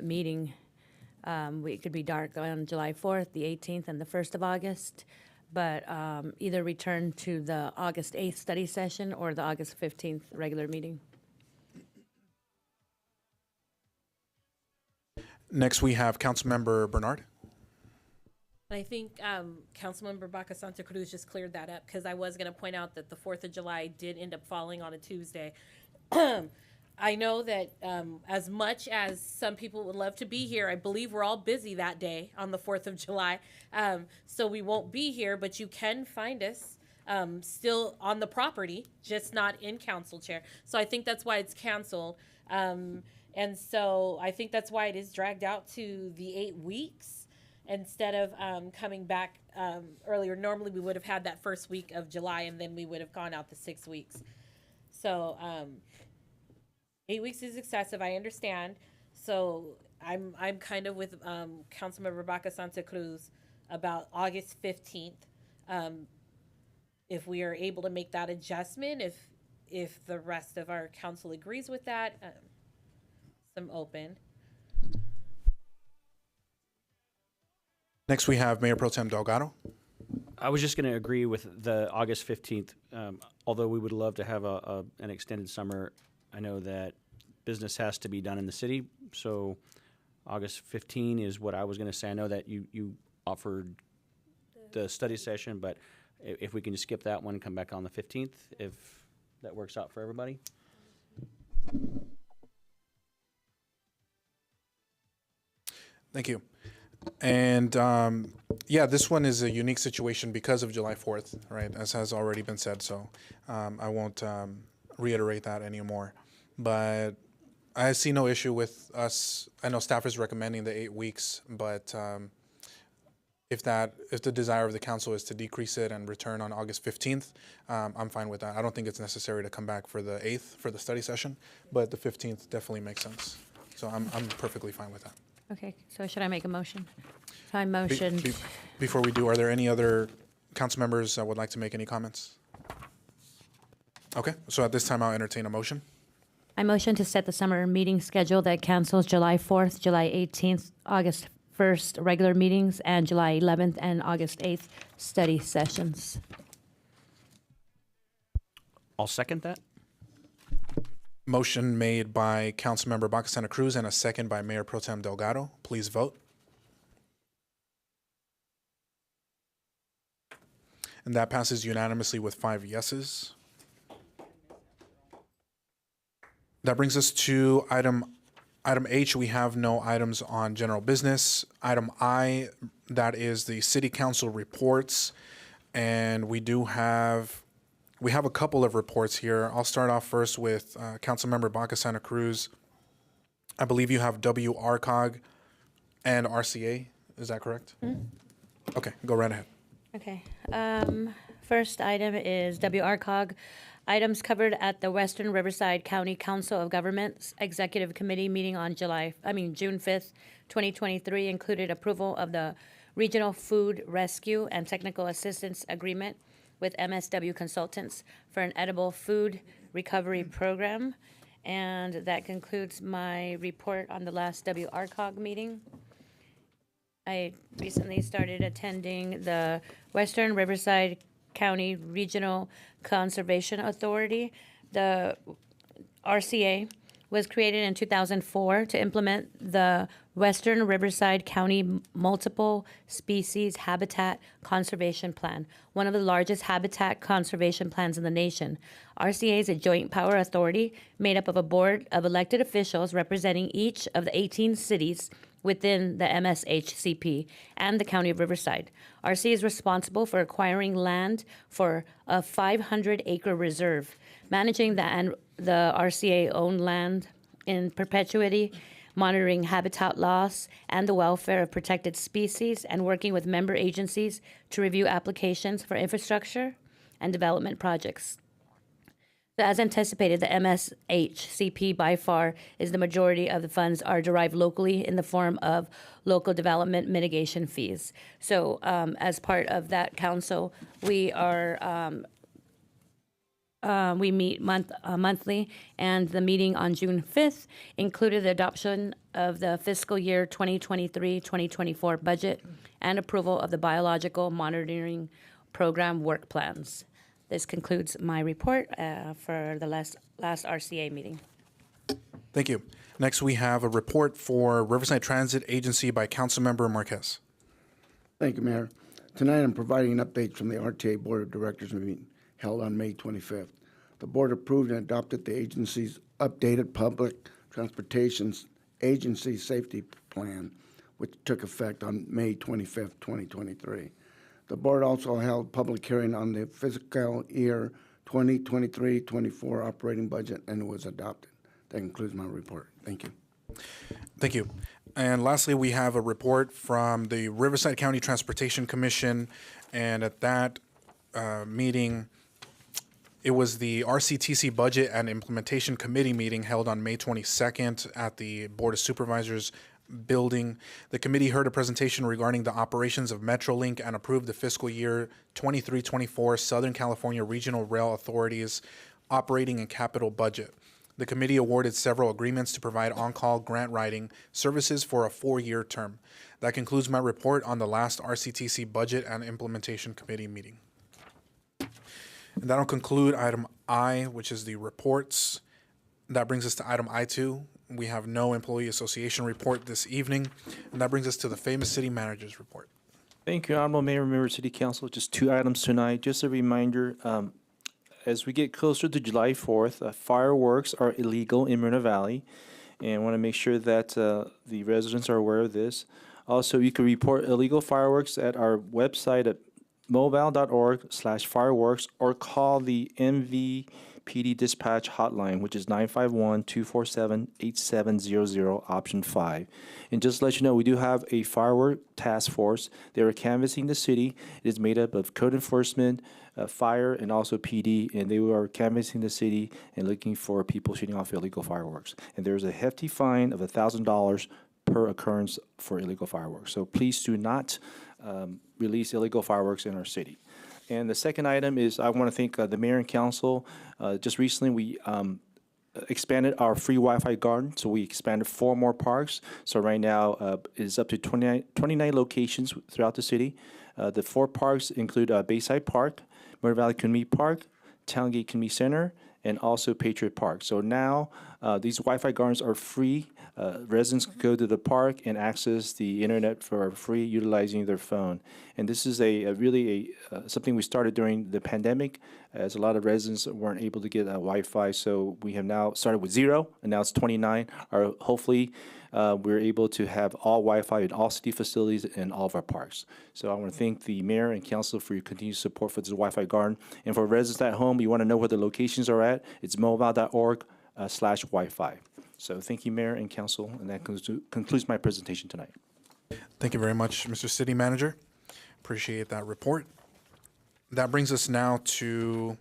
Speaker 4: meeting. It could be dark on July 4th, the 18th, and the 1st of August. but either return to the August 8th study session or the August 15th regular meeting.
Speaker 2: Next, we have Councilmember Bernard.
Speaker 6: I think Councilmember Baca Santa Cruz just cleared that up, because I was going to point out that the 4th of July did end up falling on a Tuesday. I know that as much as some people would love to be here, I believe we're all busy that day on the 4th of July. So we won't be here, but you can find us still on the property, just not in council chair. So I think that's why it's canceled. And so I think that's why it is dragged out to the 8 weeks instead of coming back earlier. Normally we would have had that first week of July, and then we would have gone out the 6 weeks. So 8 weeks is excessive, I understand. So I'm kind of with Councilmember Baca Santa Cruz about August 15th. If we are able to make that adjustment, if the rest of our council agrees with that, I'm open.
Speaker 2: Next, we have Mayor Pro Tem Delgado.
Speaker 7: I was just going to agree with the August 15th. Although we would love to have an extended summer, I know that business has to be done in the city. So August 15 is what I was going to say. I know that you offered the study session, but if we can just skip that one and come back on the 15th, if that works out for everybody.
Speaker 2: Thank you. And yeah, this one is a unique situation because of July 4th, right, as has already been said. So I won't reiterate that anymore. But I see no issue with us. I know staff is recommending the 8 weeks, but if the desire of the council is to decrease it and return on August 15th, I'm fine with that. I don't think it's necessary to come back for the 8th for the study session, but the 15th definitely makes sense. So I'm perfectly fine with that.
Speaker 4: Okay, so should I make a motion? So I motioned.
Speaker 2: Before we do, are there any other council members that would like to make any comments? Okay, so at this time, I'll entertain a motion.
Speaker 4: I motion to set the summer meeting schedule that cancels July 4th, July 18th, August 1st regular meetings, and July 11th and August 8th study sessions.
Speaker 7: I'll second that.
Speaker 2: Motion made by Councilmember Baca Santa Cruz and a second by Mayor Pro Tem Delgado. Please vote. And that passes unanimously with 5 yeses. That brings us to item H. We have no items on general business. Item I, that is the city council reports. And we have a couple of reports here. I'll start off first with Councilmember Baca Santa Cruz. I believe you have WRCOG and RCA. Is that correct? Mm-hmm. Okay, go right ahead.
Speaker 4: Okay. First item is WRCOG. Items covered at the Western Riverside County Council of Governments Executive Committee meeting on June 5th, 2023 included approval of the Regional Food Rescue and Technical Assistance Agreement with MSW Consultants for an edible food recovery program. And that concludes my report on the last WRCOG meeting. I recently started attending the Western Riverside County Regional Conservation Authority. The RCA was created in 2004 to implement the Western Riverside County Multiple Species Habitat Conservation Plan, one of the largest habitat conservation plans in the nation. RCA is a joint power authority made up of a board of elected officials representing each of the 18 cities within the MSHCP and the County of Riverside. RCA is responsible for acquiring land for a 500-acre reserve, managing the RCA-owned land in perpetuity, monitoring habitat loss and the welfare of protected species, and working with member agencies to review applications for infrastructure and development projects. So as anticipated, the MSHCP by far is the majority of the funds are derived locally in the form of local development mitigation fees. So as part of that council, we are we meet monthly, and the meeting on June 5th included the adoption of the fiscal year 2023-2024 budget and approval of the biological monitoring program work plans. This concludes my report for the last RCA meeting.
Speaker 2: Thank you. Next, we have a report for Riverside Transit Agency by Councilmember Marquez.
Speaker 11: Thank you, Mayor. Tonight, I'm providing an update from the RTA Board of Directors meeting held on May 25th. The board approved and adopted the agency's updated public transportation agency safety plan, which took effect on May 25th, 2023. The board also held public hearing on the fiscal year 2023-24 operating budget, and it was adopted. That concludes my report. Thank you.
Speaker 2: Thank you. And lastly, we have a report from the Riverside County Transportation Commission. And at that meeting, it was the RCTC Budget and Implementation Committee meeting held on May 22nd at the Board of Supervisors building. The committee heard a presentation regarding the operations of Metrolink and approved the fiscal year 23-24 Southern California Regional Rail Authority's operating and capital budget. The committee awarded several agreements to provide on-call grant writing services for a 4-year term. That concludes my report on the last RCTC Budget and Implementation Committee meeting. And that'll conclude item I, which is the reports. That brings us to item I2. We have no employee association report this evening. And that brings us to the famous city manager's report.
Speaker 12: Thank you, Honorable Mayor, Member of City Council. Just 2 items tonight. Just a reminder, as we get closer to July 4th, fireworks are illegal in Moreno Valley, and I want to make sure that the residents are aware of this. Also, you can report illegal fireworks at our website at mobile.org/fireworks or call the MVPD dispatch hotline, which is 951-247-8700, option 5. And just to let you know, we do have a firework task force. They are canvassing the city. It is made up of code enforcement, fire, and also PD, and they are canvassing the city and looking for people shooting off illegal fireworks. And there's a hefty fine of $1,000 per occurrence for illegal fireworks. So please do not release illegal fireworks in our city. And the second item is I want to thank the mayor and council. Just recently, we expanded our free Wi-Fi garden, so we expanded 4 more parks. So right now it is up to 29 locations throughout the city. The 4 parks include Bayside Park, Moreno Valley Community Park, Towngate Community Center, and also Patriot Park. So now these Wi-Fi gardens are free. Residents can go to the park and access the internet for free utilizing their phone. And this is really something we started during the pandemic, as a lot of residents weren't able to get Wi-Fi. So we have now started with 0, and now it's 29. Hopefully we're able to have all Wi-Fi in all city facilities and all of our parks. So I want to thank the mayor and council for your continued support for this Wi-Fi garden. And for residents at home, you want to know where the locations are at, it's mobile.org/Wi-Fi. So thank you, Mayor and Council, and that concludes my presentation tonight.
Speaker 2: Thank you very much, Mr. City Manager. Appreciate that report. That brings us now to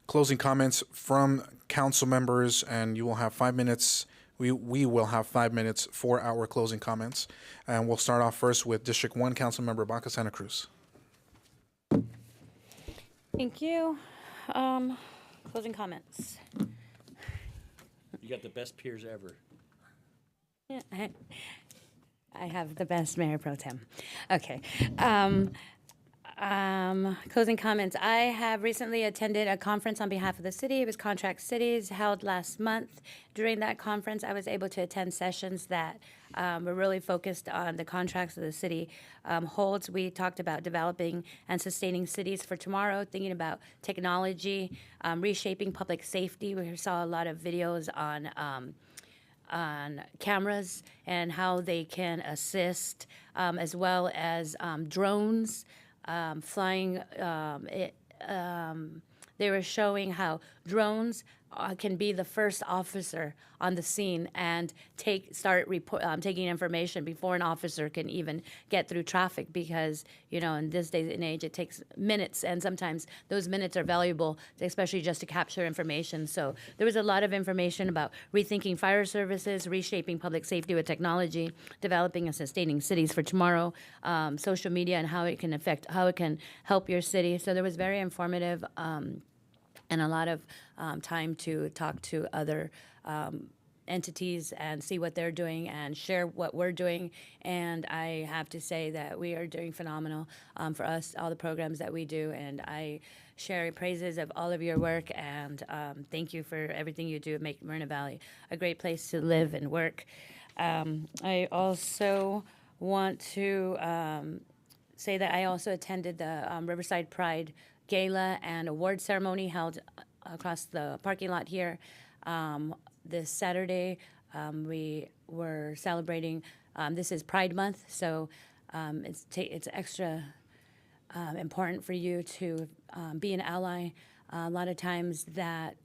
Speaker 2: closing comments from council members, and you will have 5 minutes. We will have 5 minutes for our closing comments. And we'll start off first with District 1, Councilmember Baca Santa Cruz.
Speaker 4: Thank you. Closing comments.
Speaker 7: You got the best peers ever.
Speaker 4: Yeah, I have the best Mayor Pro Tem. Okay. Closing comments. I have recently attended a conference on behalf of the city. It was Contract Cities, held last month. During that conference, I was able to attend sessions that were really focused on the contracts that the city holds. We talked about developing and sustaining cities for tomorrow, thinking about technology, reshaping public safety. We saw a lot of videos on cameras and how they can assist, as well as drones. Flying, they were showing how drones can be the first officer on the scene and start taking information before an officer can even get through traffic, because in this day and age it takes minutes, and sometimes those minutes are valuable, especially just to capture information. So there was a lot of information about rethinking fire services, reshaping public safety with technology, developing and sustaining cities for tomorrow, social media and how it can help your city. So there was very informative and a lot of time to talk to other entities and see what they're doing and share what we're doing. And I have to say that we are doing phenomenal for us, all the programs that we do. And I share praises of all of your work, and thank you for everything you do to make Moreno Valley a great place to live and work. I also want to say that I also attended the Riverside Pride Gala and Award Ceremony held across the parking lot here this Saturday. We were celebrating, this is Pride Month, so it's extra important for you to be an ally. A lot of times that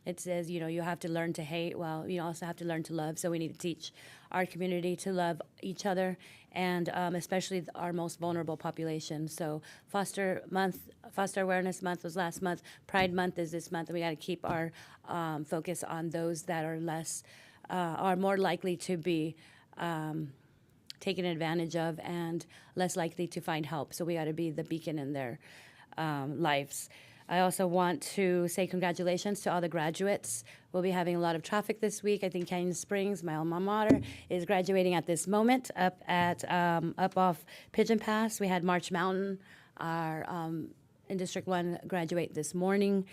Speaker 4: it says, you know, you have to learn to hate. Well, you also have to learn to love. So we need to teach our community to love each other, and especially our most vulnerable population. So Foster Awareness Month was last month. Pride Month is this month, and we got to keep our focus on those that are less, are more likely to be taken advantage of and less likely to find help. So we got to be the beacon in their lives. I also want to say congratulations to all the graduates. We'll be having a lot of traffic this week. I think Canyon Springs, my alma mater, is graduating at this moment up off Pigeon Pass. We had March Mountain, our in District 1 graduate this morning.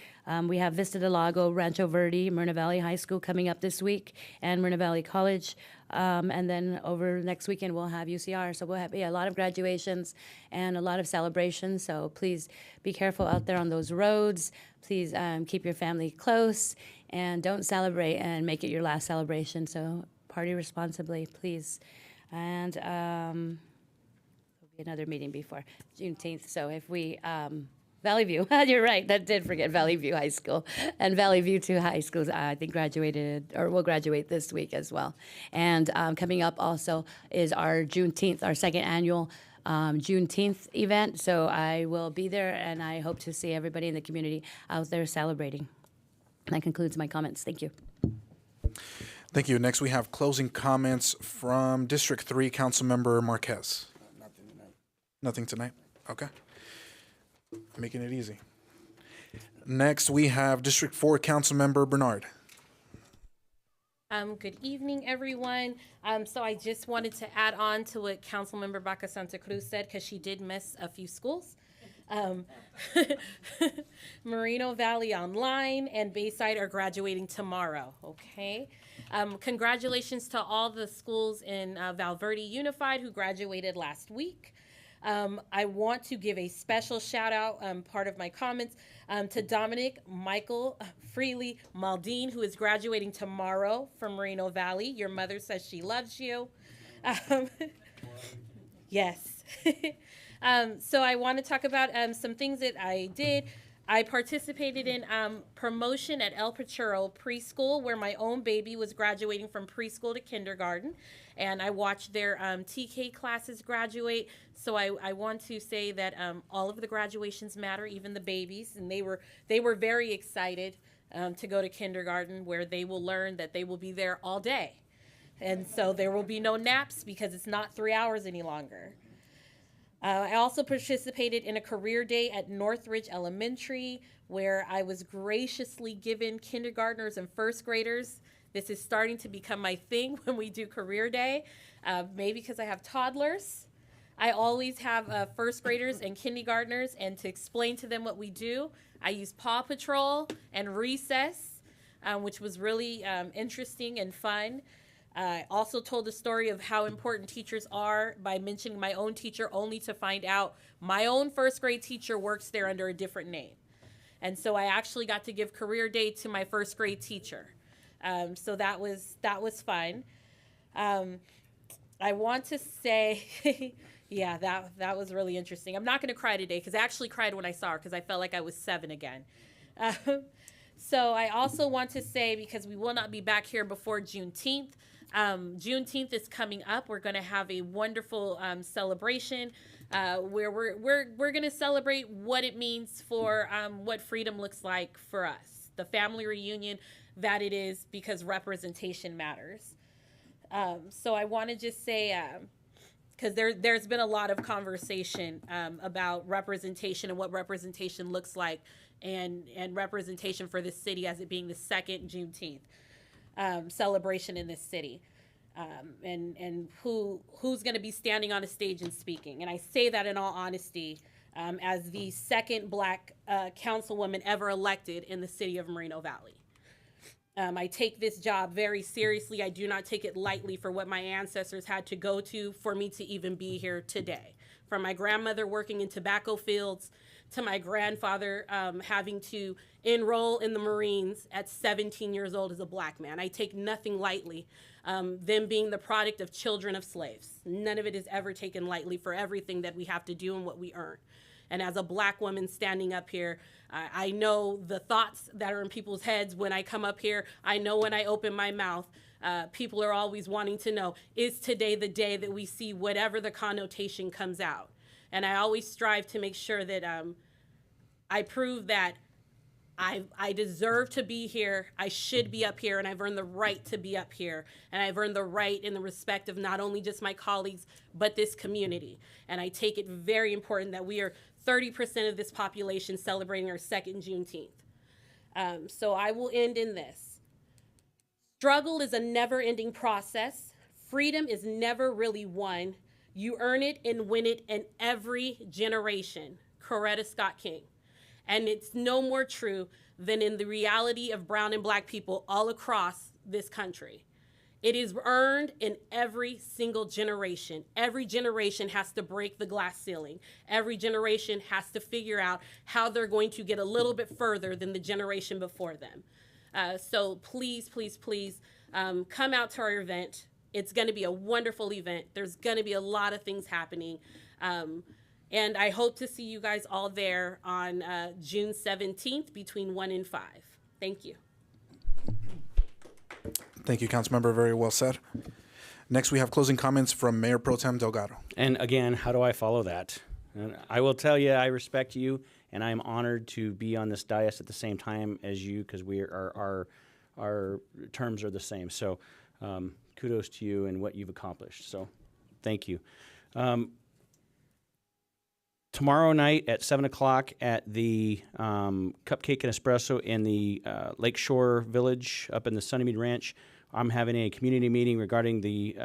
Speaker 4: We have Vista del Lago, Rancho Verde, Moreno Valley High School coming up this week, and Moreno Valley College. And then over next weekend, we'll have UCR. So we'll have a lot of graduations and a lot of celebrations. So please be careful out there on those roads. Please keep your family close, and don't celebrate and make it your last celebration. So party responsibly, please. And there'll be another meeting before Juneteenth. So if we... Valley View, you're right, that did forget Valley View High School. And Valley View 2 High Schools, I think, graduated, or will graduate this week as well. And coming up also is our Juneteenth, our second annual Juneteenth event. So I will be there, and I hope to see everybody in the community out there celebrating. That concludes my comments. Thank you.
Speaker 2: Thank you. Next, we have closing comments from District 3 Councilmember Marquez.
Speaker 11: Nothing tonight.
Speaker 2: Nothing tonight? Okay. Making it easy. Next, we have District 4 Councilmember Bernard.
Speaker 6: Good evening, everyone. So I just wanted to add on to what Councilmember Baca Santa Cruz said, because she did miss a few schools. Moreno Valley Online and Bayside are graduating tomorrow, okay? Congratulations to all the schools in Val Verde Unified who graduated last week. I want to give a special shout out, part of my comments, to Dominic Michael Freely Maldine, who is graduating tomorrow from Moreno Valley. Your mother says she loves you. Yes. So I want to talk about some things that I did. I participated in promotion at El Pachuro Preschool, where my own baby was graduating from preschool to kindergarten. And I watched their TK classes graduate. So I want to say that all of the graduations matter, even the babies. And they were very excited to go to kindergarten, where they will learn that they will be there all day. And so there will be no naps, because it's not 3 hours any longer. I also participated in a career day at Northridge Elementary, where I was graciously given kindergartners and first graders. This is starting to become my thing when we do career day, maybe because I have toddlers. I always have first graders and kindergartners, and to explain to them what we do, I use Paw Patrol and Recess, which was really interesting and fun. I also told the story of how important teachers are by mentioning my own teacher, only to find out my own first grade teacher works there under a different name. And so I actually got to give career day to my first grade teacher. So that was fun. I want to say, yeah, that was really interesting. I'm not going to cry today, because I actually cried when I saw her, because I felt like I was 7 again. So I also want to say, because we will not be back here before Juneteenth, Juneteenth is coming up. We're going to have a wonderful celebration where we're going to celebrate what it means for what freedom looks like for us, the family reunion that it is, because representation matters. So I want to just say, because there's been a lot of conversation about representation and what representation looks like, and representation for the city as it being the second Juneteenth. celebration in this city. And who's going to be standing on a stage and speaking. And I say that in all honesty, as the second Black councilwoman ever elected in the city of Moreno Valley. I take this job very seriously. I do not take it lightly for what my ancestors had to go to for me to even be here today. From my grandmother working in tobacco fields to my grandfather having to enroll in the Marines at 17 years old as a Black man. I take nothing lightly. Them being the product of children of slaves. None of it is ever taken lightly for everything that we have to do and what we earn. And as a Black woman standing up here, I know the thoughts that are in people's heads when I come up here. I know when I open my mouth, people are always wanting to know, is today the day that we see whatever the connotation comes out? And I always strive to make sure that I prove that I deserve to be here. I should be up here, and I've earned the right to be up here. And I've earned the right and the respect of not only just my colleagues, but this community. And I take it very important that we are 30% of this population celebrating our second Juneteenth. So I will end in this. Struggle is a never-ending process. Freedom is never really won. You earn it and win it in every generation. Coretta Scott King. And it's no more true than in the reality of brown and Black people all across this country. It is earned in every single generation. Every generation has to break the glass ceiling. Every generation has to figure out how they're going to get a little bit further than the generation before them. So please, please, please come out to our event. It's going to be a wonderful event. There's going to be a lot of things happening. And I hope to see you guys all there on June 17th between 1 and 5. Thank you.
Speaker 2: Thank you, Councilmember. Very well said. Next, we have closing comments from Mayor Pro Tem Delgado.
Speaker 7: And again, how do I follow that? And I will tell you, I respect you, and I'm honored to be on this dais at the same time as you, because our terms are the same. So kudos to you and what you've accomplished. So thank you. Tomorrow night at 7 o'clock at the Cupcake and Espresso in the Lakeshore Village up in the Sunnymead Ranch, I'm having a community meeting regarding the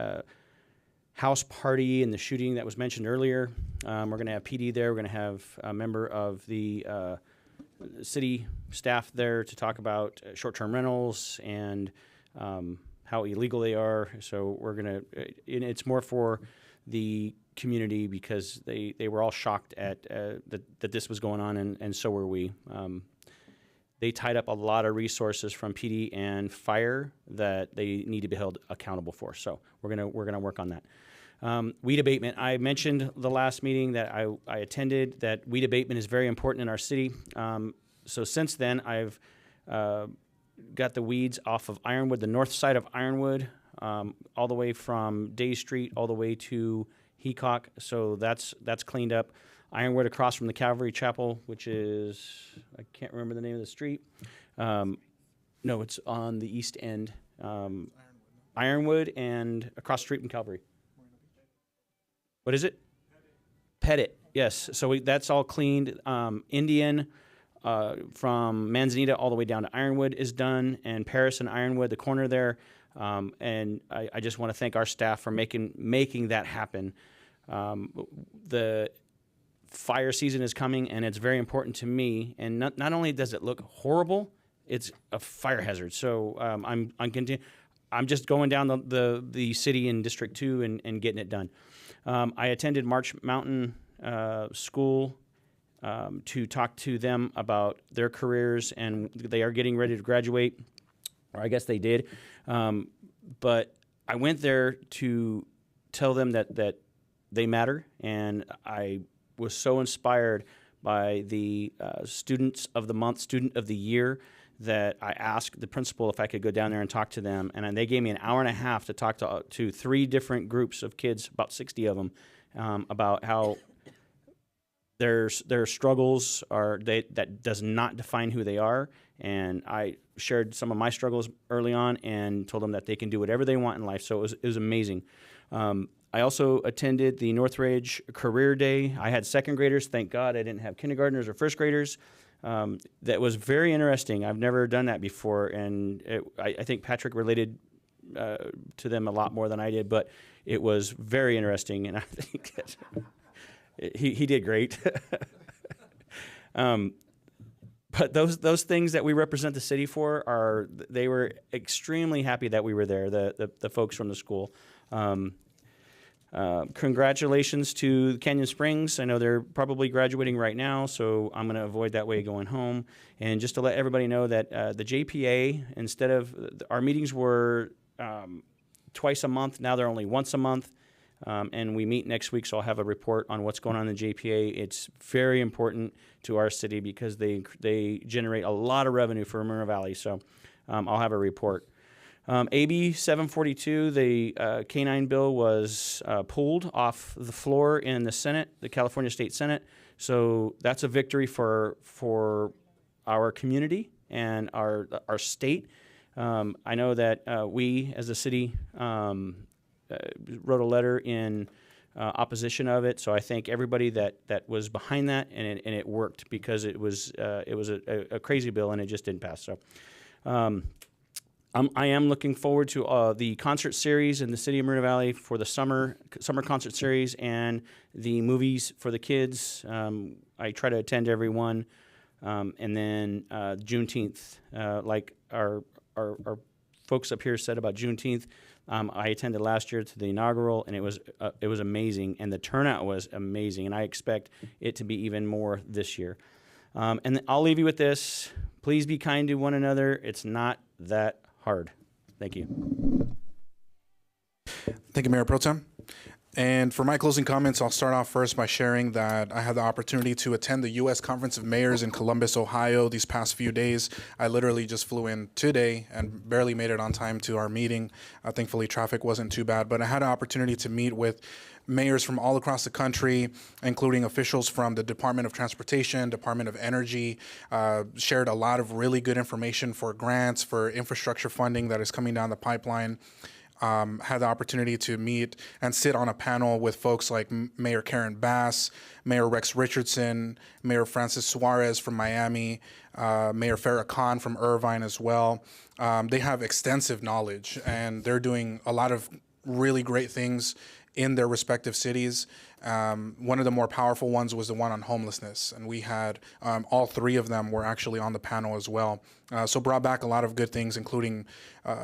Speaker 7: house party and the shooting that was mentioned earlier. We're going to have PD there. We're going to have a member of the city staff there to talk about short-term rentals and how illegal they are. So we're going to, and it's more for the community because they were all shocked at that this was going on, and so were we. They tied up a lot of resources from PD and fire that they need to be held accountable for. So we're gonna work on that. Weed abatement. I mentioned the last meeting that I attended that weed abatement is very important in our city. So since then, I've got the weeds off of Ironwood, the north side of Ironwood, all the way from Day Street all the way to Heacock. So that's cleaned up. Ironwood across from the Calvary Chapel, which is, I can't remember the name of the street. No, it's on the east end. Ironwood and across the street from Calvary. What is it? Pettit, yes. So that's all cleaned. Indian from Manzanita all the way down to Ironwood is done, and Paris and Ironwood, the corner there. And I just want to thank our staff for making that happen. The fire season is coming, and it's very important to me. And not only does it look horrible, it's a fire hazard. So I'm just going down the city in District 2 and getting it done. I attended March Mountain School to talk to them about their careers, and they are getting ready to graduate, or I guess they did. But I went there to tell them that they matter, and I was so inspired by the Students of the Month, Student of the Year, that I asked the principal if I could go down there and talk to them, and they gave me an hour and a half to talk to 3 different groups of kids, about 60 of them, about how their struggles that does not define who they are. And I shared some of my struggles early on and told them that they can do whatever they want in life. So it was amazing. I also attended the Northridge Career Day. I had second graders. Thank God I didn't have kindergartners or first graders. that was very interesting. I've never done that before, and I think Patrick related to them a lot more than I did, but it was very interesting, and I think that he did great. But those things that we represent the city for they were extremely happy that we were there, the folks from the school. Congratulations to Canyon Springs. I know they're probably graduating right now, so I'm going to avoid that way going home. And just to let everybody know that the JPA, instead of our meetings were twice a month, now they're only once a month. And we meet next week, so I'll have a report on what's going on in the JPA. It's very important to our city because they generate a lot of revenue for Moreno Valley. So I'll have a report. AB 742, the K-9 bill was pulled off the floor in the Senate, the California State Senate. So that's a victory for our community and our state. I know that we, as a city, wrote a letter in opposition of it. So I thank everybody that was behind that, and it worked because it was a crazy bill and it just didn't pass. So. I am looking forward to the concert series in the city of Moreno Valley for the summer concert series and the movies for the kids. I try to attend every one. And then Juneteenth, like our folks up here said about Juneteenth, I attended last year to the inaugural, and it was amazing, and the turnout was amazing, and I expect it to be even more this year. And I'll leave you with this. Please be kind to one another. It's not that hard. Thank you.
Speaker 2: Thank you, Mayor Pro Tem. And for my closing comments, I'll start off first by sharing that I had the opportunity to attend the U.S. Conference of Mayors in Columbus, Ohio these past few days. I literally just flew in today and barely made it on time to our meeting. Thankfully, traffic wasn't too bad, but I had an opportunity to meet with mayors from all across the country, including officials from the Department of Transportation, Department of Energy, shared a lot of really good information for grants, for infrastructure funding that is coming down the pipeline. Had the opportunity to meet and sit on a panel with folks like Mayor Karen Bass, Mayor Rex Richardson, Mayor Francis Suarez from Miami, Mayor Farrah Khan from Irvine as well. They have extensive knowledge, and they're doing a lot of really great things in their respective cities. One of the more powerful ones was the one on homelessness, and we had all three of them were actually on the panel as well. So brought back a lot of good things, including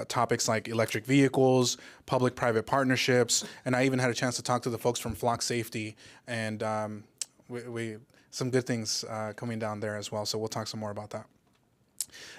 Speaker 2: topics like electric vehicles, public-private partnerships, and I even had a chance to talk to the folks from Flock Safety, and we some good things coming down there as well. So we'll talk some more about that.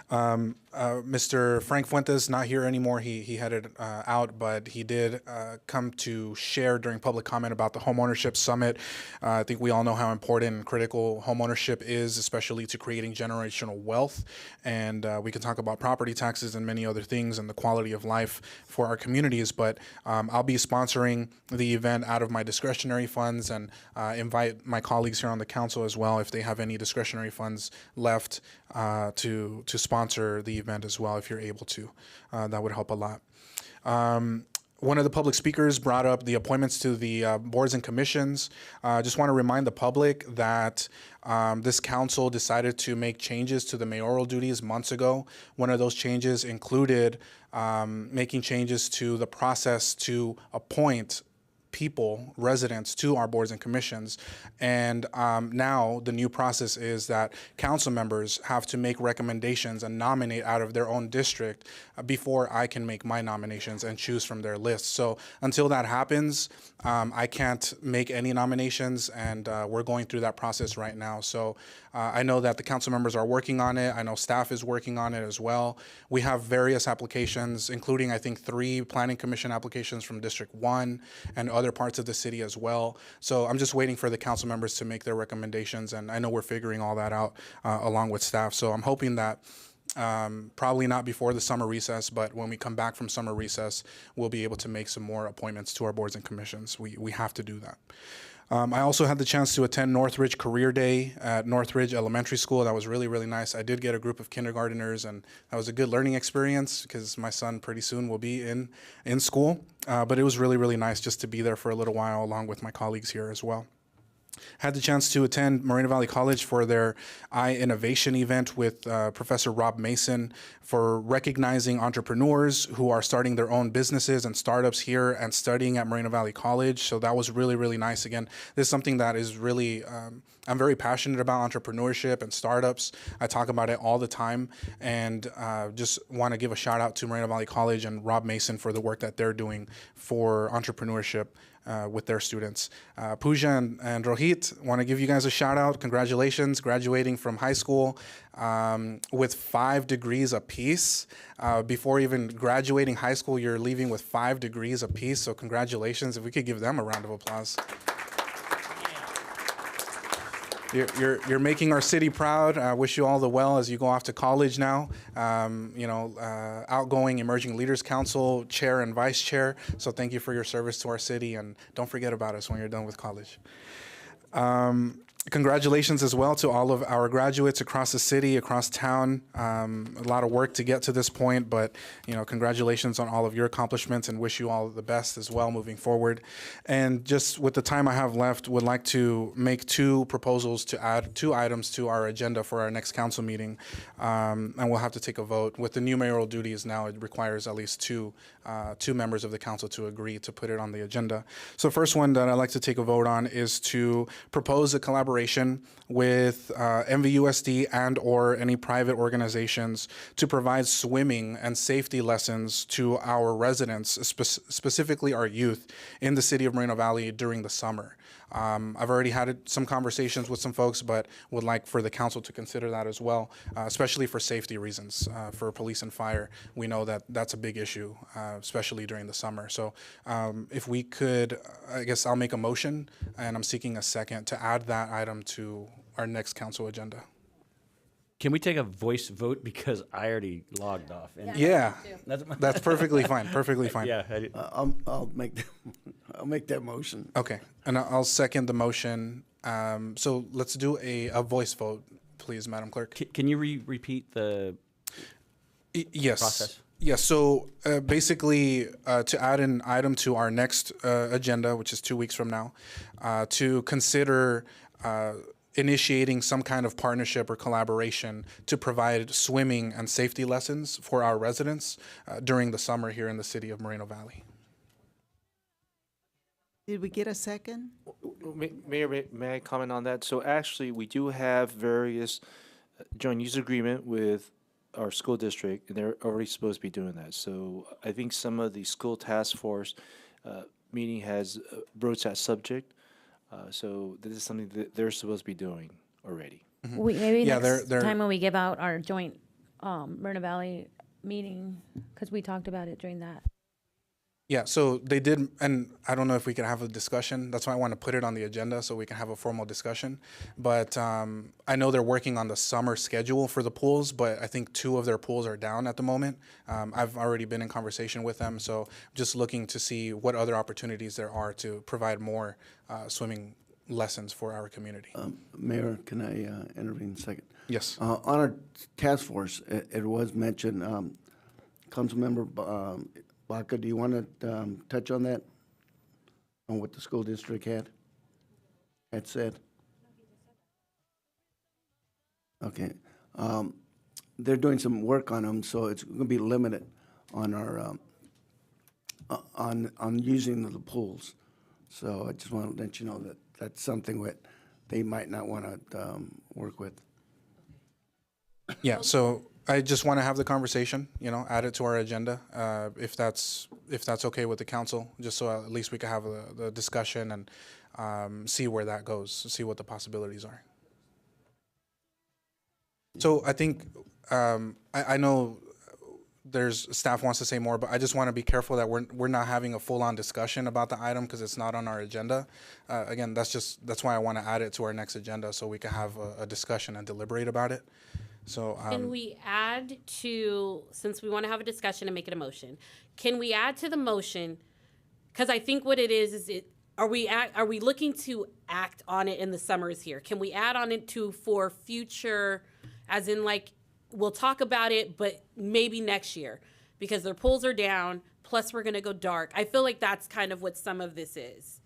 Speaker 2: Mr. Frank Fuentes, not here anymore. He headed out, but he did come to share during public comment about the Homeownership Summit. I think we all know how important and critical homeownership is, especially to creating generational wealth. And we can talk about property taxes and many other things and the quality of life for our communities. But I'll be sponsoring the event out of my discretionary funds, and invite my colleagues here on the council as well, if they have any discretionary funds left, to sponsor the event as well, if you're able to. That would help a lot. One of the public speakers brought up the appointments to the boards and commissions. Just want to remind the public that this council decided to make changes to the mayoral duties months ago. One of those changes included making changes to the process to appoint people, residents, to our boards and commissions. And now the new process is that council members have to make recommendations and nominate out of their own district before I can make my nominations and choose from their list. So until that happens, I can't make any nominations, and we're going through that process right now. So I know that the council members are working on it. I know staff is working on it as well. We have various applications, including I think 3 planning commission applications from District 1 and other parts of the city as well. So I'm just waiting for the council members to make their recommendations, and I know we're figuring all that out along with staff. So I'm hoping that probably not before the summer recess, but when we come back from summer recess, we'll be able to make some more appointments to our boards and commissions. We have to do that. I also had the chance to attend Northridge Career Day at Northridge Elementary School. That was really, really nice. I did get a group of kindergarteners, and that was a good learning experience because my son pretty soon will be in school. But it was really, really nice just to be there for a little while along with my colleagues here as well. had the chance to attend Moreno Valley College for their iInnovation event with Professor Rob Mason for recognizing entrepreneurs who are starting their own businesses and startups here and studying at Moreno Valley College. So that was really, really nice. Again, this is something that is really, I'm very passionate about entrepreneurship and startups. I talk about it all the time, and just want to give a shout out to Moreno Valley College and Rob Mason for the work that they're doing for entrepreneurship with their students. Pooja and Rohit, want to give you guys a shout out. Congratulations, graduating from high school with 5 degrees apiece. Before even graduating high school, you're leaving with 5 degrees apiece. So congratulations. If we could give them a round of applause. You're making our city proud. I wish you all the well as you go off to college now. Outgoing Emerging Leaders Council chair and vice chair. So thank you for your service to our city, and don't forget about us when you're done with college. Congratulations as well to all of our graduates across the city, across town. A lot of work to get to this point, but congratulations on all of your accomplishments, and wish you all the best as well moving forward. And just with the time I have left, would like to make 2 proposals to add 2 items to our agenda for our next council meeting, and we'll have to take a vote. With the new mayoral duties now, it requires at least two members of the council to agree to put it on the agenda. So first one that I'd like to take a vote on is to propose a collaboration with MVUSD and or any private organizations to provide swimming and safety lessons to our residents, specifically our youth in the city of Moreno Valley during the summer. I've already had some conversations with some folks, but would like for the council to consider that as well, especially for safety reasons. For police and fire, we know that that's a big issue, especially during the summer. So if we could, I guess I'll make a motion, and I'm seeking a second to add that item to our next council agenda.
Speaker 7: Can we take a voice vote, because I already logged off?
Speaker 2: Yeah, that's perfectly fine. Perfectly fine.
Speaker 7: Yeah,
Speaker 11: I'll make that motion.
Speaker 2: Okay, and I'll second the motion. So let's do a voice vote, please, Madam Clerk.
Speaker 7: Can you repeat the
Speaker 2: yes
Speaker 7: process?
Speaker 2: Yes. So basically, to add an item to our next agenda, which is 2 weeks from now, to consider initiating some kind of partnership or collaboration to provide swimming and safety lessons for our residents during the summer here in the city of Moreno Valley.
Speaker 5: Did we get a second?
Speaker 12: Mayor, may I comment on that? So actually, we do have various joint use agreement with our school district, and they're already supposed to be doing that. So I think some of the school task force meeting has broached that subject. So this is something that they're supposed to be doing already.
Speaker 4: Maybe
Speaker 2: Yeah,
Speaker 4: next
Speaker 2: they're-
Speaker 4: time when we give out our joint Moreno Valley meeting, because we talked about it during that.
Speaker 2: Yeah, so they did, and I don't know if we can have a discussion. That's why I want to put it on the agenda so we can have a formal discussion. But I know they're working on the summer schedule for the pools, but I think 2 of their pools are down at the moment. I've already been in conversation with them, so just looking to see what other opportunities there are to provide more swimming lessons for our community.
Speaker 11: Mayor, can I intervene a second?
Speaker 2: Yes.
Speaker 11: On our task force, it was mentioned, Councilmember Baca, do you want to touch on that? On what the school district had said? Okay. They're doing some work on them, so it's going to be limited on our, on using the pools. So I just want to let you know that that's something that they might not want to work with.
Speaker 2: Yeah, so I just want to have the conversation, add it to our agenda, if that's okay with the council, just so at least we can have the discussion and see where that goes, see what the possibilities are. So I think, I know there's staff wants to say more, but I just want to be careful that we're not having a full-on discussion about the item because it's not on our agenda. Again, that's why I want to add it to our next agenda so we can have a discussion and deliberate about it. So
Speaker 13: can we add to, since we want to have a discussion and make it a motion, can we add to the motion? Because I think what it is are we looking to act on it in the summers here? Can we add on it for future, as in like, we'll talk about it, but maybe next year because their pools are down. Plus we're going to go dark. I feel like that's kind of what some of this is.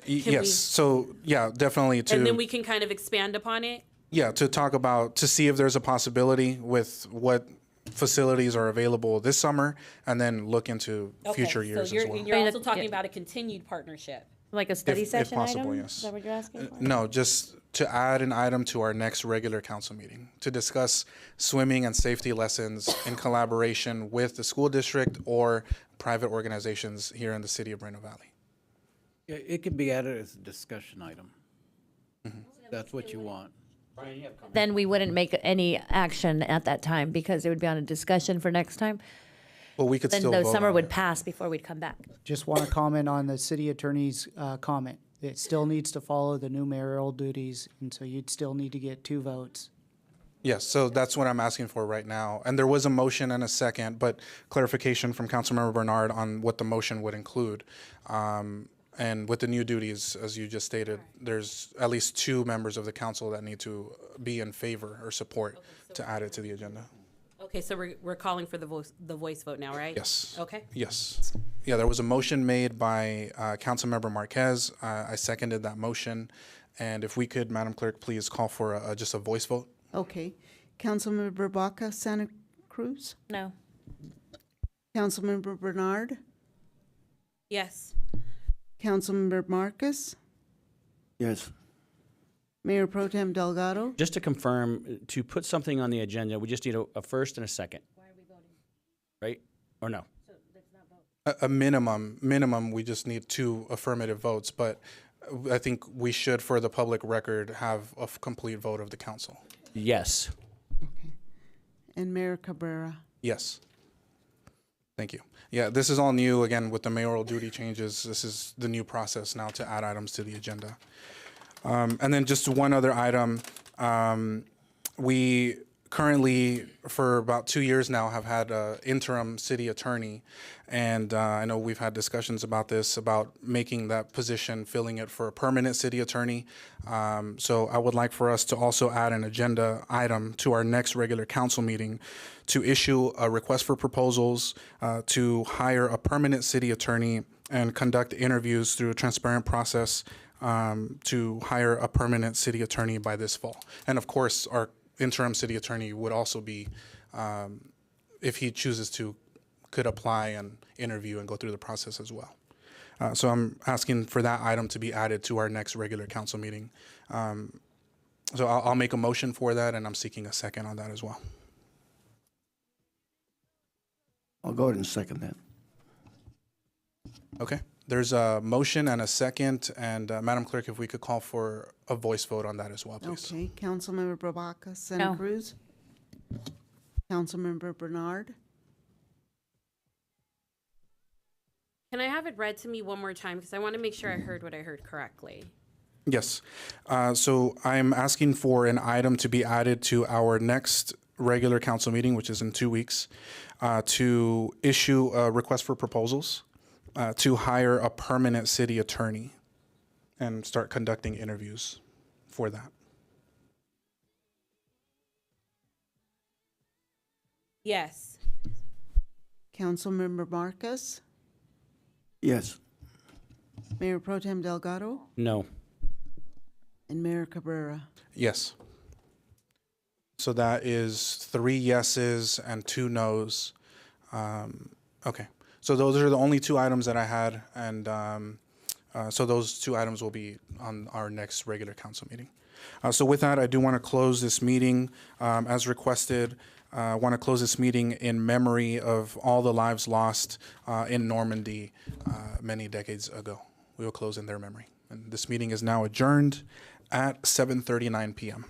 Speaker 2: Yes. So yeah, definitely to.
Speaker 13: And then we can kind of expand upon it.
Speaker 2: Yeah, to talk about, to see if there's a possibility with what facilities are available this summer, and then look into future years
Speaker 13: so
Speaker 2: as well.
Speaker 13: you're also talking about a continued partnership.
Speaker 4: Like a study
Speaker 2: If
Speaker 4: session
Speaker 2: possible,
Speaker 4: item?
Speaker 2: yes.
Speaker 4: Is that what you're asking for?
Speaker 2: No, just to add an item to our next regular council meeting to discuss swimming and safety lessons in collaboration with the school district or private organizations here in the city of Moreno Valley.
Speaker 14: Yeah, it can be added as a discussion item. That's what you want.
Speaker 4: Then we wouldn't make any action at that time because it would be on a discussion for next time.
Speaker 2: Well, we could
Speaker 4: Then
Speaker 2: still
Speaker 4: the
Speaker 2: vote
Speaker 4: summer
Speaker 2: on
Speaker 4: would
Speaker 2: it.
Speaker 4: pass before we'd come back.
Speaker 9: Just want to comment on the city attorney's comment. It still needs to follow the new mayoral duties, and so you'd still need to get 2 votes.
Speaker 2: Yes, so that's what I'm asking for right now. And there was a motion and a second, but clarification from Councilmember Bernard on what the motion would include. And with the new duties, as you just stated, there's at least 2 members of the council that need to be in favor or support to add it to the agenda.
Speaker 13: Okay, so we're calling for the voice vote now, right?
Speaker 2: Yes.
Speaker 13: Okay.
Speaker 2: Yes. Yeah, there was a motion made by Councilmember Marquez. I seconded that motion. And if we could, Madam Clerk, please call for just a voice vote.
Speaker 5: Okay. Councilmember Baca Santa Cruz?
Speaker 4: No.
Speaker 5: Councilmember Bernard?
Speaker 13: Yes.
Speaker 5: Councilmember Marcus?
Speaker 11: Yes.
Speaker 5: Mayor Pro Tem Delgado?
Speaker 7: Just to confirm, to put something on the agenda, we just need a first and a second. Why are we voting? Right? Or no?
Speaker 2: A minimum, we just need 2 affirmative votes, but I think we should, for the public record, have a complete vote of the council.
Speaker 7: Yes.
Speaker 5: And Mayor Cabrera?
Speaker 2: Yes. Thank you. Yeah, this is all new, again, with the mayoral duty changes. This is the new process now to add items to the agenda. And then just one other item. We currently, for about 2 years now, have had an interim city attorney. And I know we've had discussions about this, about making that position, filling it for a permanent city attorney. So I would like for us to also add an agenda item to our next regular council meeting to issue a request for proposals to hire a permanent city attorney and conduct interviews through a transparent process to hire a permanent city attorney by this fall. And of course, our interim city attorney would also be, if he chooses to, could apply and interview and go through the process as well. So I'm asking for that item to be added to our next regular council meeting. So I'll make a motion for that, and I'm seeking a second on that as well.
Speaker 11: I'll go ahead and second that.
Speaker 2: Okay. There's a motion and a second, and Madam Clerk, if we could call for a voice vote on that as well, please.
Speaker 5: Okay. Councilmember Baca Santa
Speaker 4: No.
Speaker 5: Cruz? Councilmember Bernard?
Speaker 13: Can I have it read to me one more time? Because I want to make sure I heard what I heard correctly.
Speaker 2: Yes. So I'm asking for an item to be added to our next regular council meeting, which is in 2 weeks, to issue a request for proposals to hire a permanent city attorney and start conducting interviews for that.
Speaker 13: Yes.
Speaker 5: Councilmember Marcus?
Speaker 11: Yes.
Speaker 5: Mayor Pro Tem Delgado?
Speaker 7: No.
Speaker 5: And Mayor Cabrera?
Speaker 2: Yes. So that is 3 yeses and 2 nos. Okay. So those are the only 2 items that I had, and so those 2 items will be on our next regular council meeting. So with that, I do want to close this meeting as requested. I want to close this meeting in memory of all the lives lost in Normandy many decades ago. We will close in their memory. And this meeting is now adjourned at 7:39 p.m.